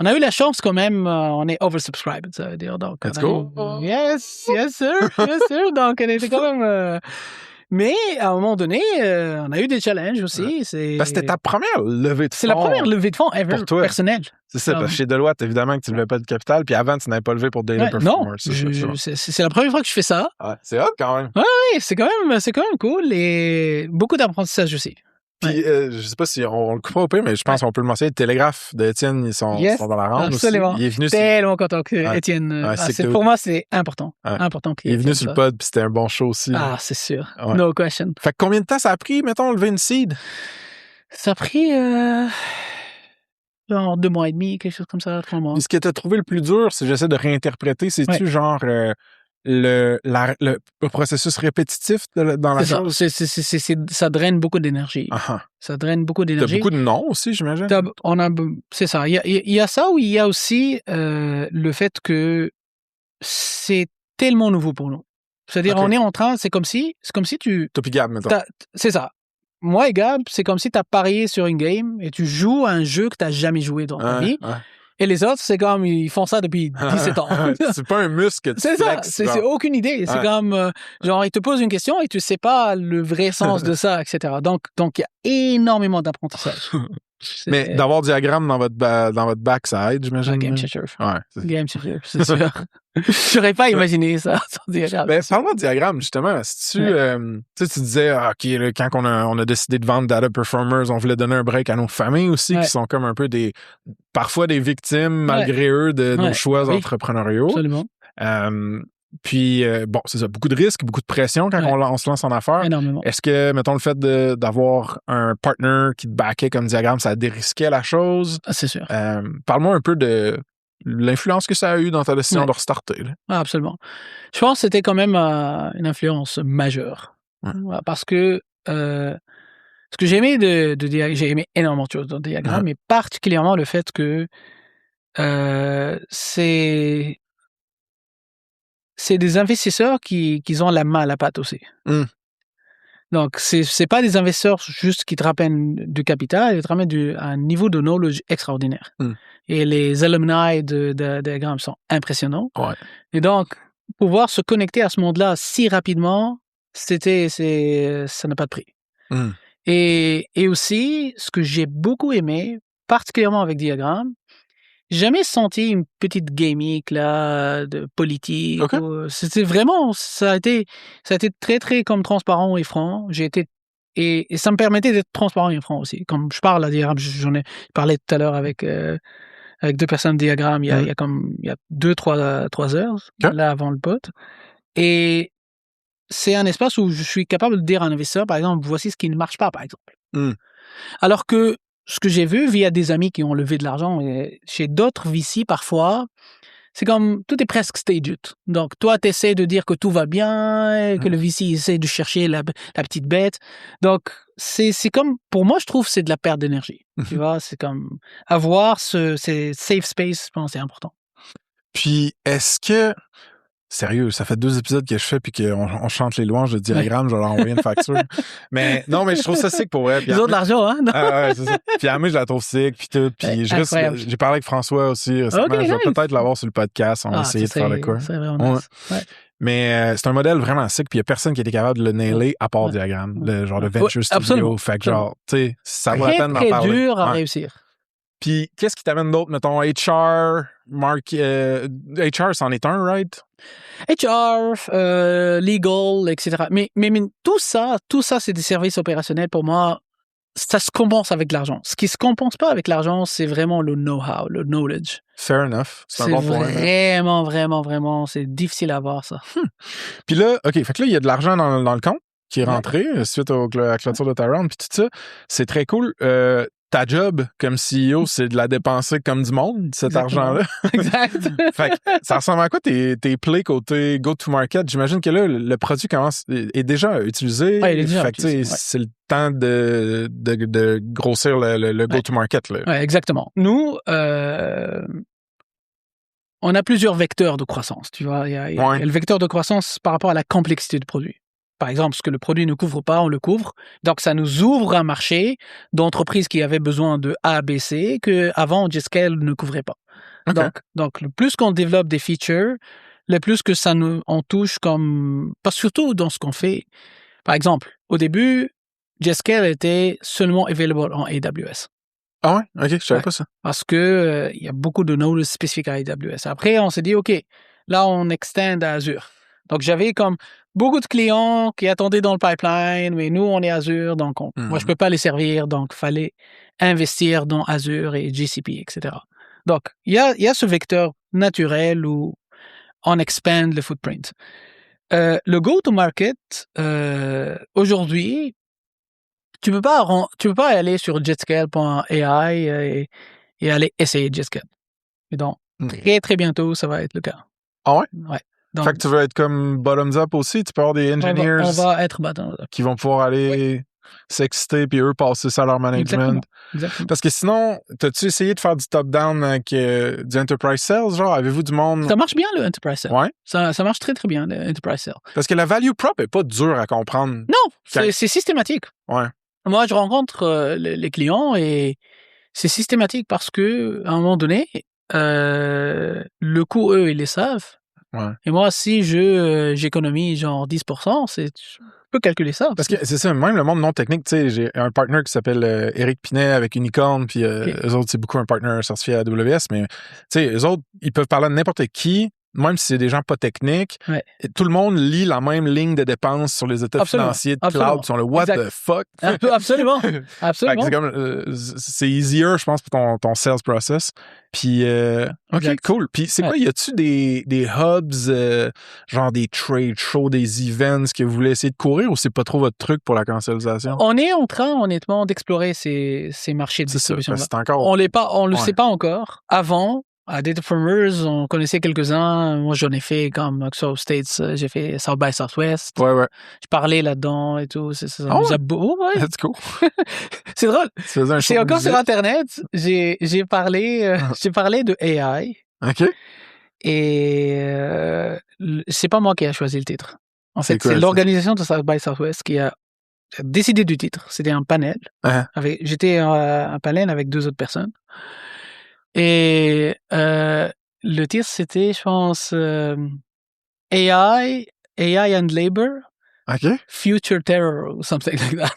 On a eu la chance quand même, on est oversubscribed, ça veut dire. Donc, let's go! Yes, sir, yes, sir. Donc, on était quand même... Mais à un moment donné, on a eu des challenges aussi. C'était ta première levée de fonds. C'est la première levée de fonds ever pour toi. Personnelle. C'est ça, parce que chez Deloitte, évidemment que tu ne levais pas de capital, puis avant, tu n'avais pas levé pour Daily Performers. Non, c'est la première fois que je fais ça. C'est hot quand même. Oui, c'est quand même cool et beaucoup d'apprentissage aussi. Puis, je sais pas si on le coupera au pire, mais je pense qu'on peut le mentionner. Le télégraphe d'Étienne, ils sont dans la round absolument. aussi. Il est venu tellement content que Étienne. Pour moi, c'est important. Important qu'il il est venu sur le pod, puis c'était un bon show aussi. Ah, c'est sûr. No question. Fait que combien de temps ça a pris, mettons, lever une seed? Ça a pris genre 2 mois et demi, quelque chose comme ça, 3 mois. Puis ce que tu as trouvé le plus dur, si j'essaie de réinterpréter, c'est-tu genre le processus répétitif dans la chose? Ça draine beaucoup d'énergie. Ça draine beaucoup d'énergie. T'as beaucoup de noms aussi, j'imagine? C'est ça. Il y a ça, ou il y a aussi le fait que c'est tellement nouveau pour nous. C'est-à-dire, on est en train, c'est comme si tu... Toi puis Gab, mettons. C'est ça. Moi et Gab, c'est comme si tu as parié sur une game et tu joues à un jeu que tu n'as jamais joué dans ta vie. Et les autres, c'est comme, ils font ça depuis 17 ans. C'est pas un muscle que tu flexes. C'est ça, c'est aucune idée. C'est comme, genre, ils te posent une question et tu sais pas le vrai sens de ça, etc. Donc, il y a énornement d'apprentissage. Mais d'avoir diagramme dans votre bac, ça aide, j'imagine. Game changer. Ouais. Game changer, c'est sûr. J'aurais pas imaginé ça sans diagramme. Ben, parle-moi de diagramme, justement. Si tu disais, OK, là, quand on a décidé de vendre Data Performers, on voulait donner un break à nos familles aussi, qui sont comme un peu parfois des victimes, malgré eux, de nos choix entrepreneuriaux. Absolument. Puis, c'est ça, beaucoup de risques, beaucoup de pression quand on se lance en affaires. Énormément. Est-ce que, mettons, le fait d'avoir un partner qui te backait comme diagramme, ça dérisquait la chose? C'est sûr. Parle-moi un peu de l'influence que ça a eu dans ta décision de restarter. Absolument. Je pense que c'était quand même une influence majeure. Parce que ce que j'ai aimé de diagramme, j'ai aimé énormément de choses dans le diagramme, mais particulièrement le fait que c'est des investisseurs qui ont la main à la pâte aussi. Donc, c'est pas des investisseurs juste qui te ramènent du capital, ils te ramènent un niveau de knowledge extraordinaire. Et les alumni de Diagramme sont impressionnants. Et donc, pouvoir se connecter à ce monde-là si rapidement, ça n'a pas de prix. Et aussi, ce que j'ai beaucoup aimé, particulièrement avec Diagramme, jamais senti une petite gimmick là de politique. Okay. C'était vraiment, ça a été très très comme transparent et franc. Et ça me permettait d'être transparent et franc aussi. Comme je parle à diagramme, j'en ai parlé tout à l'heure avec 2 personnes de diagramme. Il y a 2-3 heures là avant le pote. Et c'est un espace où je suis capable de dire à un investisseur, par exemple, voici ce qui ne marche pas, par exemple. Alors que ce que j'ai vu via des amis qui ont levé de l'argent, et chez d'autres VC, parfois, c'est comme tout est presque staged. Donc, toi, tu essaies de dire que tout va bien, et que le VC essaie de chercher la petite bête. Donc, c'est comme, pour moi, je trouve que c'est de la perte d'énergie. Tu vois, c'est comme avoir ces safe space, je pense, c'est important. Puis, est-ce que... Sérieux, ça fait 2 épisodes que je fais puis qu'on chante les louanges de diagramme, je vais leur envoyer une facture. Mais non, mais je trouve ça sick pour vrai. Ils ont de l'argent, hein? Ouais, c'est ça. Puis Amé, je la trouve sick, puis tout. Puis j'ai parlé avec François aussi récemment. Okay, je vais peut-être l'avoir sur le podcast. On va essayer de faire le quoi. C'est vraiment nice. Ouais. Mais c'est un modèle vraiment sick, puis il n'y a personne qui a été capable de le nailer à part diagramme. Le genre de Venture Studio. Absolument. Fait que genre, tu sais, ça vaut la peine d'en parler. Très dur à réussir. Puis, qu'est-ce qui t'amène d'autre? Mettons, HR, HR, c'en est un, right? HR, legal, etc. Mais tout ça, c'est des services opérationnels pour moi. Ça se compense avec l'argent. Ce qui se compense pas avec l'argent, c'est vraiment le know-how, le knowledge. Fair enough. C'est un bon point, vraiment, c'est difficile à avoir ça. Puis là, OK, fait que là, il y a de l'argent dans le compte qui est rentré suite à la clôture de ta round, puis tout ça. C'est très cool. Ta job comme CEO, c'est de la dépenser comme du monde, cet argent-là. Exact. Fait que ça ressemble à quoi tes plays côté go-to-market? J'imagine que là, le produit est déjà utilisé. Ouais, il est déjà utilisé. C'est le temps de grossir le go-to-market. Là. Ouais, exactement. Nous, on a plusieurs vecteurs de croissance. Tu vois, il y a le vecteur de croissance par rapport à la complexité du produit. Par exemple, ce que le produit ne couvre pas, on le couvre. Donc, ça nous ouvre un marché d'entreprises qui avaient besoin de A, B, C, qu'avant, J-Scale ne couvrait pas. Okay. Donc, le plus qu'on développe des features, le plus que ça on touche comme... Parce que surtout dans ce qu'on fait. Par exemple, au début, J-Scale était seulement available en AWS. Ah ouais? OK, je savais pas ça. Parce que y a beaucoup de nodes spécifiques à AWS. Après, on s'est dit, OK, là, on extend à Azure. Donc, j'avais comme beaucoup de clients qui attendaient dans le pipeline, mais nous, on est Azure, donc moi, je peux pas les servir, donc fallait investir dans Azure et GCP, etc. Donc, il y a ce vecteur naturel où on expand le footprint. Le go-to-market, aujourd'hui, tu peux pas aller sur jetscale.ai et aller essayer Jetscale. Et donc, très, très bientôt, ça va être le cas. Ah ouais? Ouais. Donc, fait que tu veux être comme bottoms-up aussi? Tu peux avoir des engineers on va être bottoms-up. Qui vont pouvoir aller s'exciter puis eux passer ça à leur management. Exactement. Parce que sinon, t'as-tu essayé de faire du top-down avec du enterprise sales? Genre, avez-vous du monde... Ça marche bien, le enterprise sales. Ouais. Ça marche très, très bien, le enterprise sales. Parce que la value prop est pas dure à comprendre. Non, c'est systématique. Ouais. Moi, je rencontre les clients et c'est systématique parce que à un moment donné, le coût, eux, ils le savent. Ouais. Et moi, si j'économise genre 10%, je peux calculer ça. Parce que c'est ça, même le monde non technique, tu sais, j'ai un partner qui s'appelle Éric Pinet avec Unicorn, puis eux autres, c'est beaucoup un partner certifié à AWS, mais tu sais, eux autres, ils peuvent parler de n'importe qui, même si c'est des gens pas techniques. Ouais. Tout le monde lit la même ligne de dépenses sur les états financiers de cloud, ils sont le what the fuck. Absolument. C'est comme, c'est easier, je pense, pour ton sales process. Puis, OK, cool. Puis, c'est quoi, y a-tu des hubs, genre des trade shows, des events que vous voulez essayer de courir ou c'est pas trop votre truc pour la commercialisation? On est en train, honnêtement, d'explorer ces marchés de distribution. On le sait pas encore. Avant, à Data Formers, on connaissait quelques-uns. Moi, j'en ai fait comme Microsoft States, j'ai fait South by Southwest. Ouais. Je parlais là-dedans et tout. Ça nous a beau. Ouais. That's cool. C'est drôle. C'est encore sur Internet. J'ai parlé de AI. OK. Et c'est pas moi qui a choisi le titre. En fait, c'est l'organisation de South by Southwest qui a décidé du titre. C'était un panel. J'étais un panel avec 2 autres personnes. Et le titre, c'était, je pense, AI and Labor. OK. Future Terror ou something like that.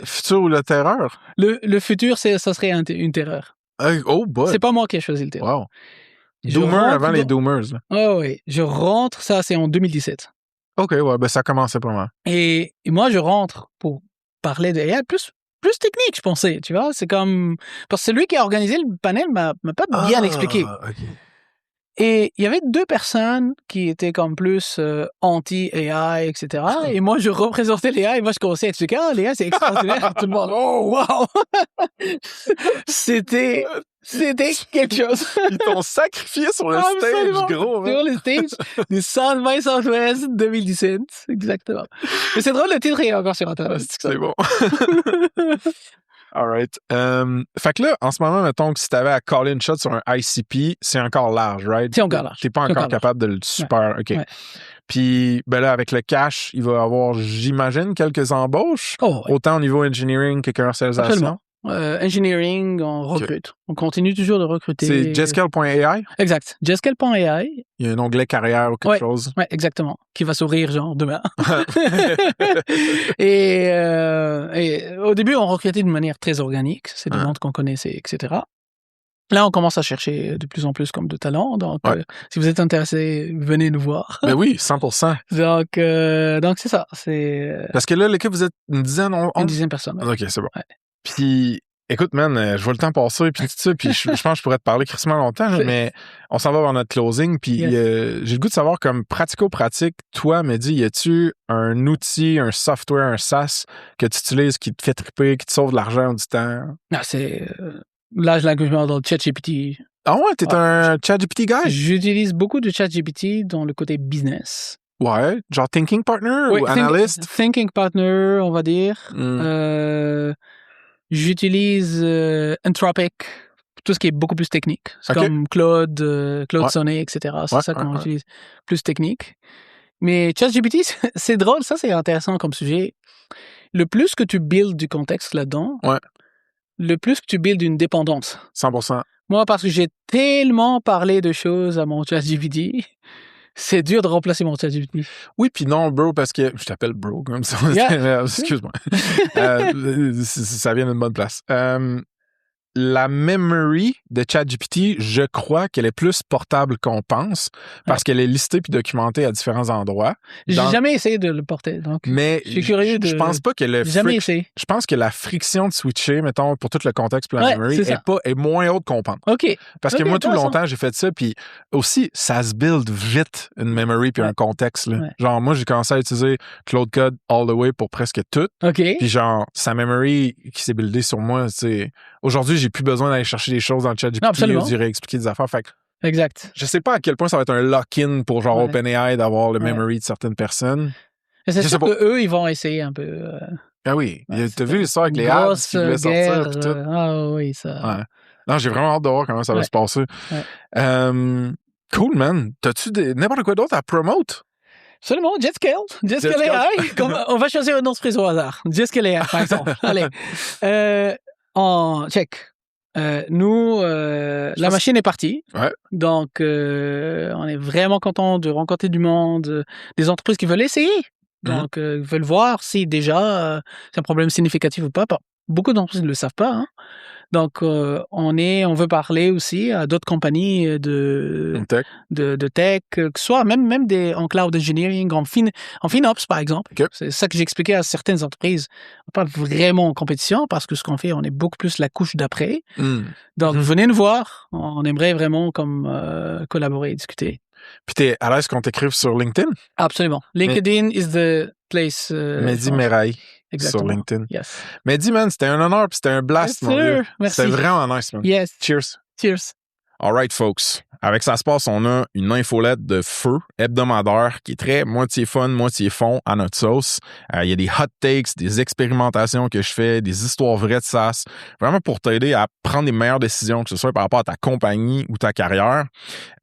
Futur ou la terreur? Le futur, ça serait une terreur. Oh, boy. C'est pas moi qui ai choisi le terme. Wow. Doomer avant les Doomers. Oui. Je rentre, ça, c'est en 2017. OK, ouais, ben ça commençait pas mal. Et moi, je rentre pour parler de AI plus technique, je pensais, tu vois. C'est comme... Parce que celui qui a organisé le panel m'a pas bien expliqué. OK. Et il y avait 2 personnes qui étaient comme plus anti-AI, etc. Et moi, je représentais l'AI et moi, je commençais à expliquer « Ah, l'AI, c'est extraordinaire! » Tout le monde « Oh, wow! » C'était quelque chose. Ils t'ont sacrifié sur le stage, gros. Sur le stage du South by Southwest 2017. Exactement. Mais c'est drôle, le titre est encore sur Internet. C'est bon. All right. Fait que là, en ce moment, mettons que si t'avais à caller une shot sur un ICP, c'est encore large, right? C'est encore large. T'es pas encore capable de le super... OK. Ouais. Puis, ben là, avec le cash, il va y avoir, j'imagine, quelques embauches. Oh, ouais. Autant au niveau engineering que commercialisation. Absolument. Engineering, on recrute. On continue toujours de recruter. C'est Jeskel.ai? Exact. Jeskel.ai. Il y a un onglet carrière ou quelque chose. Oui, exactement. Qui va s'ouvrir, genre, demain. et au début, on recrutait de manière très organique. C'est des mondes qu'on connaissait, etc. Là, on commence à chercher de plus en plus comme de talents. Donc, si vous êtes intéressé, venez nous voir. Ben oui, 100%. Donc c'est ça. Parce que là, l'équipe, vous êtes une dizaine? Une dizaine de personnes. OK, c'est bon. Ouais. Puis, écoute, man, je vois le temps passer, puis tout ça, puis je pense que je pourrais te parler crissement longtemps, mais on s'en va vers notre closing, puis j'ai le goût de savoir, comme pratico-pratique, toi, Mehdi, y a-tu un outil, un software, un SaaS que tu utilises qui te fait triper, qui te sauve de l'argent ou du temps? Non, c'est... Large Language Model, ChatGPT. Ah ouais, t'es un ChatGPT guy? J'utilise beaucoup de ChatGPT dans le côté business. Ouais, genre Thinking Partner ou Analyst? Thinking Partner, on va dire. J'utilise Anthropic, tout ce qui est beaucoup plus technique. C'est comme Claude Sonnet, etc. C'est ça qu'on utilise, plus technique. Mais ChatGPT, c'est drôle, ça c'est intéressant comme sujet. Le plus que tu builds du contexte là-dedans, le plus que tu builds une dépendance. 100%. Moi, parce que j'ai tellement parlé de choses à mon ChatGPT, c'est dur de remplacer mon ChatGPT. Oui, puis non, bro, parce que... Je t'appelle bro, comme ça. Excuse-moi. Ça vient d'une bonne place. La memory de ChatGPT, je crois qu'elle est plus portable qu'on pense parce qu'elle est listée puis documentée à différents endroits. J'ai jamais essayé de le porter, donc mais je suis curieux de... Je pense pas que je pense que la friction de switcher, mettons, pour tout le contexte pour la memory est moins haute qu'on pense. OK. Parce que moi, tout longtemps, j'ai fait ça, puis aussi, ça se build vite, une memory puis un contexte. Là. Genre, moi, j'ai commencé à utiliser Claude Code all the way pour presque tout. OK. Puis genre, sa memory qui s'est buildée sur moi, c'est... Aujourd'hui, j'ai plus besoin d'aller chercher des choses dans le chat GPT ou d'y réexpliquer des affaires. Fait que exact. Je sais pas à quel point ça va être un lock-in pour genre OpenAI d'avoir le memory de certaines personnes. C'est sûr qu'eux, ils vont essayer un peu... Ah oui, t'as vu l'histoire avec les ads qui voulaient sortir et tout? Ah oui, ça... Ouais. Non, j'ai vraiment hâte de voir comment ça va se passer. Cool, man. T'as-tu n'importe quoi d'autre à promote? Absolument, Jetscale AI. On va choisir une entreprise au hasard. Jetscale AI, par exemple. Allez. En check. Nous, la machine est partie. Ouais. Donc, on est vraiment content de rencontrer du monde, des entreprises qui veulent essayer. Donc, veulent voir si déjà c'est un problème significatif ou pas. Beaucoup d'entreprises ne le savent pas. Hein. Donc, on veut parler aussi à d'autres compagnies de tech, que ce soit même en cloud engineering, en FinOps, par exemple. Okay. C'est ça que j'expliquais à certaines entreprises. On n'est pas vraiment en compétition parce que ce qu'on fait, on est beaucoup plus la couche d'après. Donc, venez nous voir. On aimerait vraiment collaborer et discuter. Puis t'es à l'aise qu'on t'écrive sur LinkedIn? Absolument. LinkedIn is the place. Mehdi Meraille. Sur LinkedIn. Yes. Mehdi, man, c'était un honneur puis c'était un blast, mon vieux. Merci. C'était vraiment nice, man. Yes. Cheers. Cheers. All right, folks. Avec Ça se passe, on a une infolette de feu hebdomadaire qui est très moitié fun, moitié fond à notre sauce. Il y a des hot takes, des expérimentations que je fais, des histoires vraies de SaaS, vraiment pour t'aider à prendre les meilleures décisions, que ce soit par rapport à ta compagnie ou ta carrière.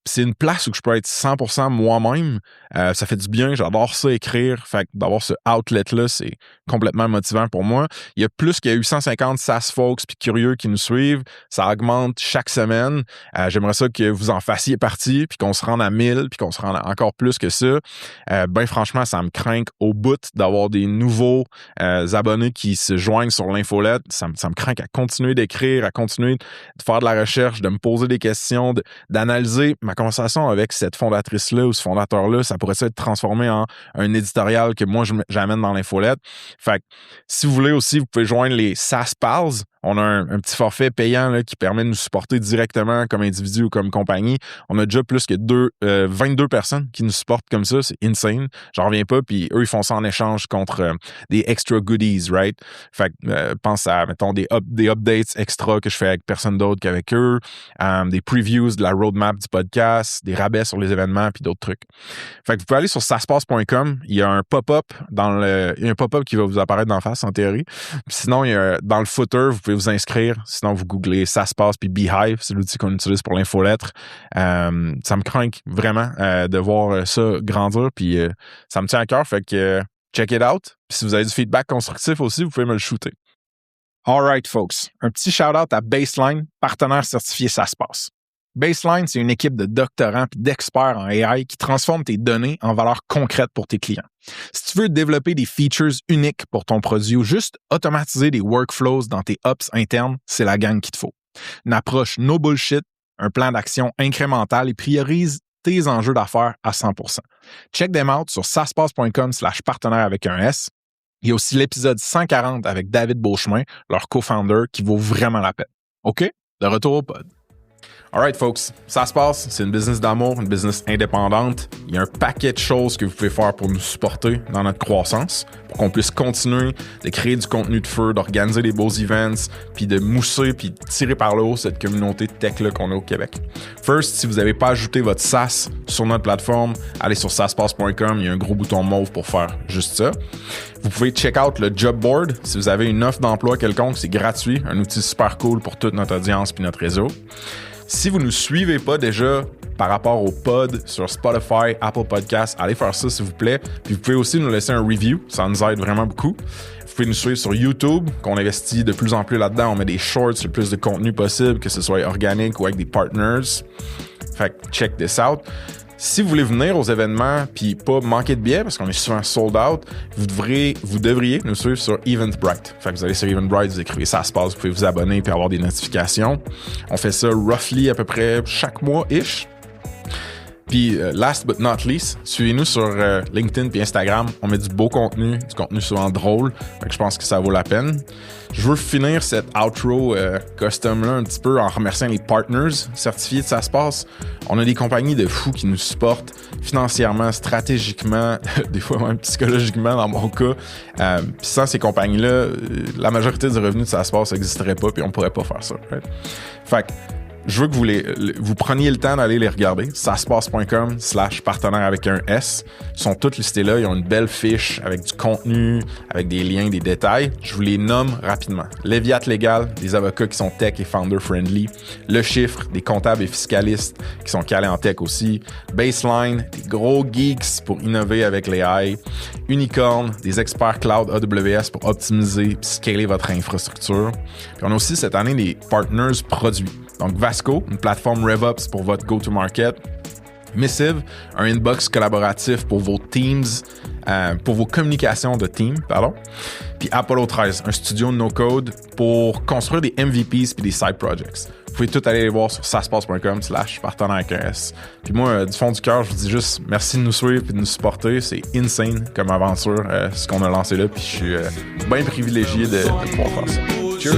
C'est une place où je peux être 100% moi-même. Ça fait du bien, j'adore ça écrire. Fait que d'avoir ce outlet-là, c'est complètement motivant pour moi. Il y a plus qu'il y a 850 SaaS folks puis curieux qui nous suivent. Ça augmente chaque semaine. J'aimerais ça que vous en fassiez partie, puis qu'on se rende à 1000, puis qu'on se rende à encore plus que ça. Ben franchement, ça me craint au bout d'avoir des nouveaux abonnés qui se joignent sur l'infolette. Ça me craint à continuer d'écrire, à continuer de faire de la recherche, de me poser des questions, d'analyser ma conversation avec cette fondatrice-là ou ce fondateur-là. Ça pourrait être transformé en un éditorial que moi, j'amène dans l'infolette. Fait que, si vous voulez aussi, vous pouvez joindre les SaaS Pals. On a un petit forfait payant là, qui permet de nous supporter directement comme individu ou comme compagnie. On a déjà plus que 22 personnes qui nous supportent comme ça. C'est insane. J'en reviens pas. Puis eux, ils font ça en échange contre des extra goodies, right? Fait que pense à, mettons, des updates extra que je fais avec personne d'autre qu'avec eux, des previews de la roadmap du podcast, des rabais sur les événements, puis d'autres trucs. Fait que vous pouvez aller sur saspace.com. Il y a un pop-up il y a un pop-up qui va vous apparaître d'en face, en théorie. Puis sinon, il y a, dans le footer, vous pouvez vous inscrire. Sinon, vous googlez SaaSpace puis Beehive. C'est l'outil qu'on utilise pour l'infolettre. Ça me craint vraiment de voir ça grandir. Puis ça me tient à cœur. Fait que check it out. Puis si vous avez du feedback constructif aussi, vous pouvez me le shooter. All right, folks. Un petit shout-out à Baseline, partenaire certifié SaaSpace. Baseline, c'est une équipe de doctorants et d'experts en AI qui transforme tes données en valeur concrète pour tes clients. Si tu veux développer des features uniques pour ton produit ou juste automatiser des workflows dans tes ops internes, c'est la gang qu'il te faut. Une approche no bullshit, un plan d'action incrémental et priorise tes enjeux d'affaires à 100%. Check them out sur saspace.com/partenaire avec un S. Il y a aussi l'épisode 140 avec David Beauchemin, leur co-founder, qui vaut vraiment la peine. OK? De retour au pod. All right, folks, ça se passe. C'est une business d'amour, une business indépendante. Il y a un paquet de choses que vous pouvez faire pour nous supporter dans notre croissance, pour qu'on puisse continuer de créer du contenu de feu, d'organiser des beaux events, puis de mousser, puis de tirer par le haut cette communauté de tech-là qu'on a au Québec. First, si vous n'avez pas ajouté votre SaaS sur notre plateforme, allez sur saspace.com. Il y a un gros bouton mauve pour faire juste ça. Vous pouvez check out le job board. Si vous avez une offre d'emploi quelconque, c'est gratuit. Un outil super cool pour toute notre audience puis notre réseau. Si vous ne nous suivez pas déjà par rapport au pod sur Spotify, Apple Podcasts, allez faire ça s'il vous plaît. Puis vous pouvez aussi nous laisser un review, ça nous aide vraiment beaucoup. Vous pouvez nous suivre sur YouTube, qu'on investit de plus en plus là-dedans. On met des shorts, le plus de contenu possible, que ce soit organique ou avec des partners. Fait que check this out. Si vous voulez venir aux événements puis pas manquer de billets parce qu'on est souvent sold out, vous devriez nous suivre sur Eventbrite. Fait que vous allez sur Eventbrite, vous écrivez ça se passe, vous pouvez vous abonner puis avoir des notifications. On fait ça roughly à peu près chaque mois-ish. Puis last but not least, suivez-nous sur LinkedIn puis Instagram. On met du beau contenu, du contenu souvent drôle. Fait que je pense que ça vaut la peine. Je veux finir cette outro custom-là un petit peu en remerciant les partners certifiés de Ça se passe. On a des compagnies de fous qui nous supportent financièrement, stratégiquement, des fois même psychologiquement dans mon cas. Puis sans ces compagnies-là, la majorité du revenu de Ça se passe n'existerait pas puis on pourrait pas faire ça. Right? Fait que je veux que vous preniez le temps d'aller les regarder. saspace.com/partenaire avec un S. Ils sont tous listés là. Ils ont une belle fiche avec du contenu, avec des liens, des détails. Je vous les nomme rapidement. Leviat Légal, des avocats qui sont tech et founder-friendly. Le Chiffre, des comptables et fiscalistes qui sont calés en tech aussi. Baseline, des gros geeks pour innover avec l'AI. Unicorn, des experts cloud AWS pour optimiser et scaler votre infrastructure. Puis on a aussi cette année des partners produits. Donc Vasco, une plateforme RevOps pour votre go-to-market. Missive, un inbox collaboratif pour vos teams, pour vos communications de team, pardon. Puis Apollo 13, un studio no-code pour construire des MVPs puis des side projects. Vous pouvez tout aller les voir sur saspace.com/partenaire avec un S. Puis moi, du fond du cœur, je vous dis juste merci de nous suivre et de nous supporter. C'est insane comme aventure, ce qu'on a lancé là. Puis je suis bien privilégié de pouvoir faire ça. Cheers!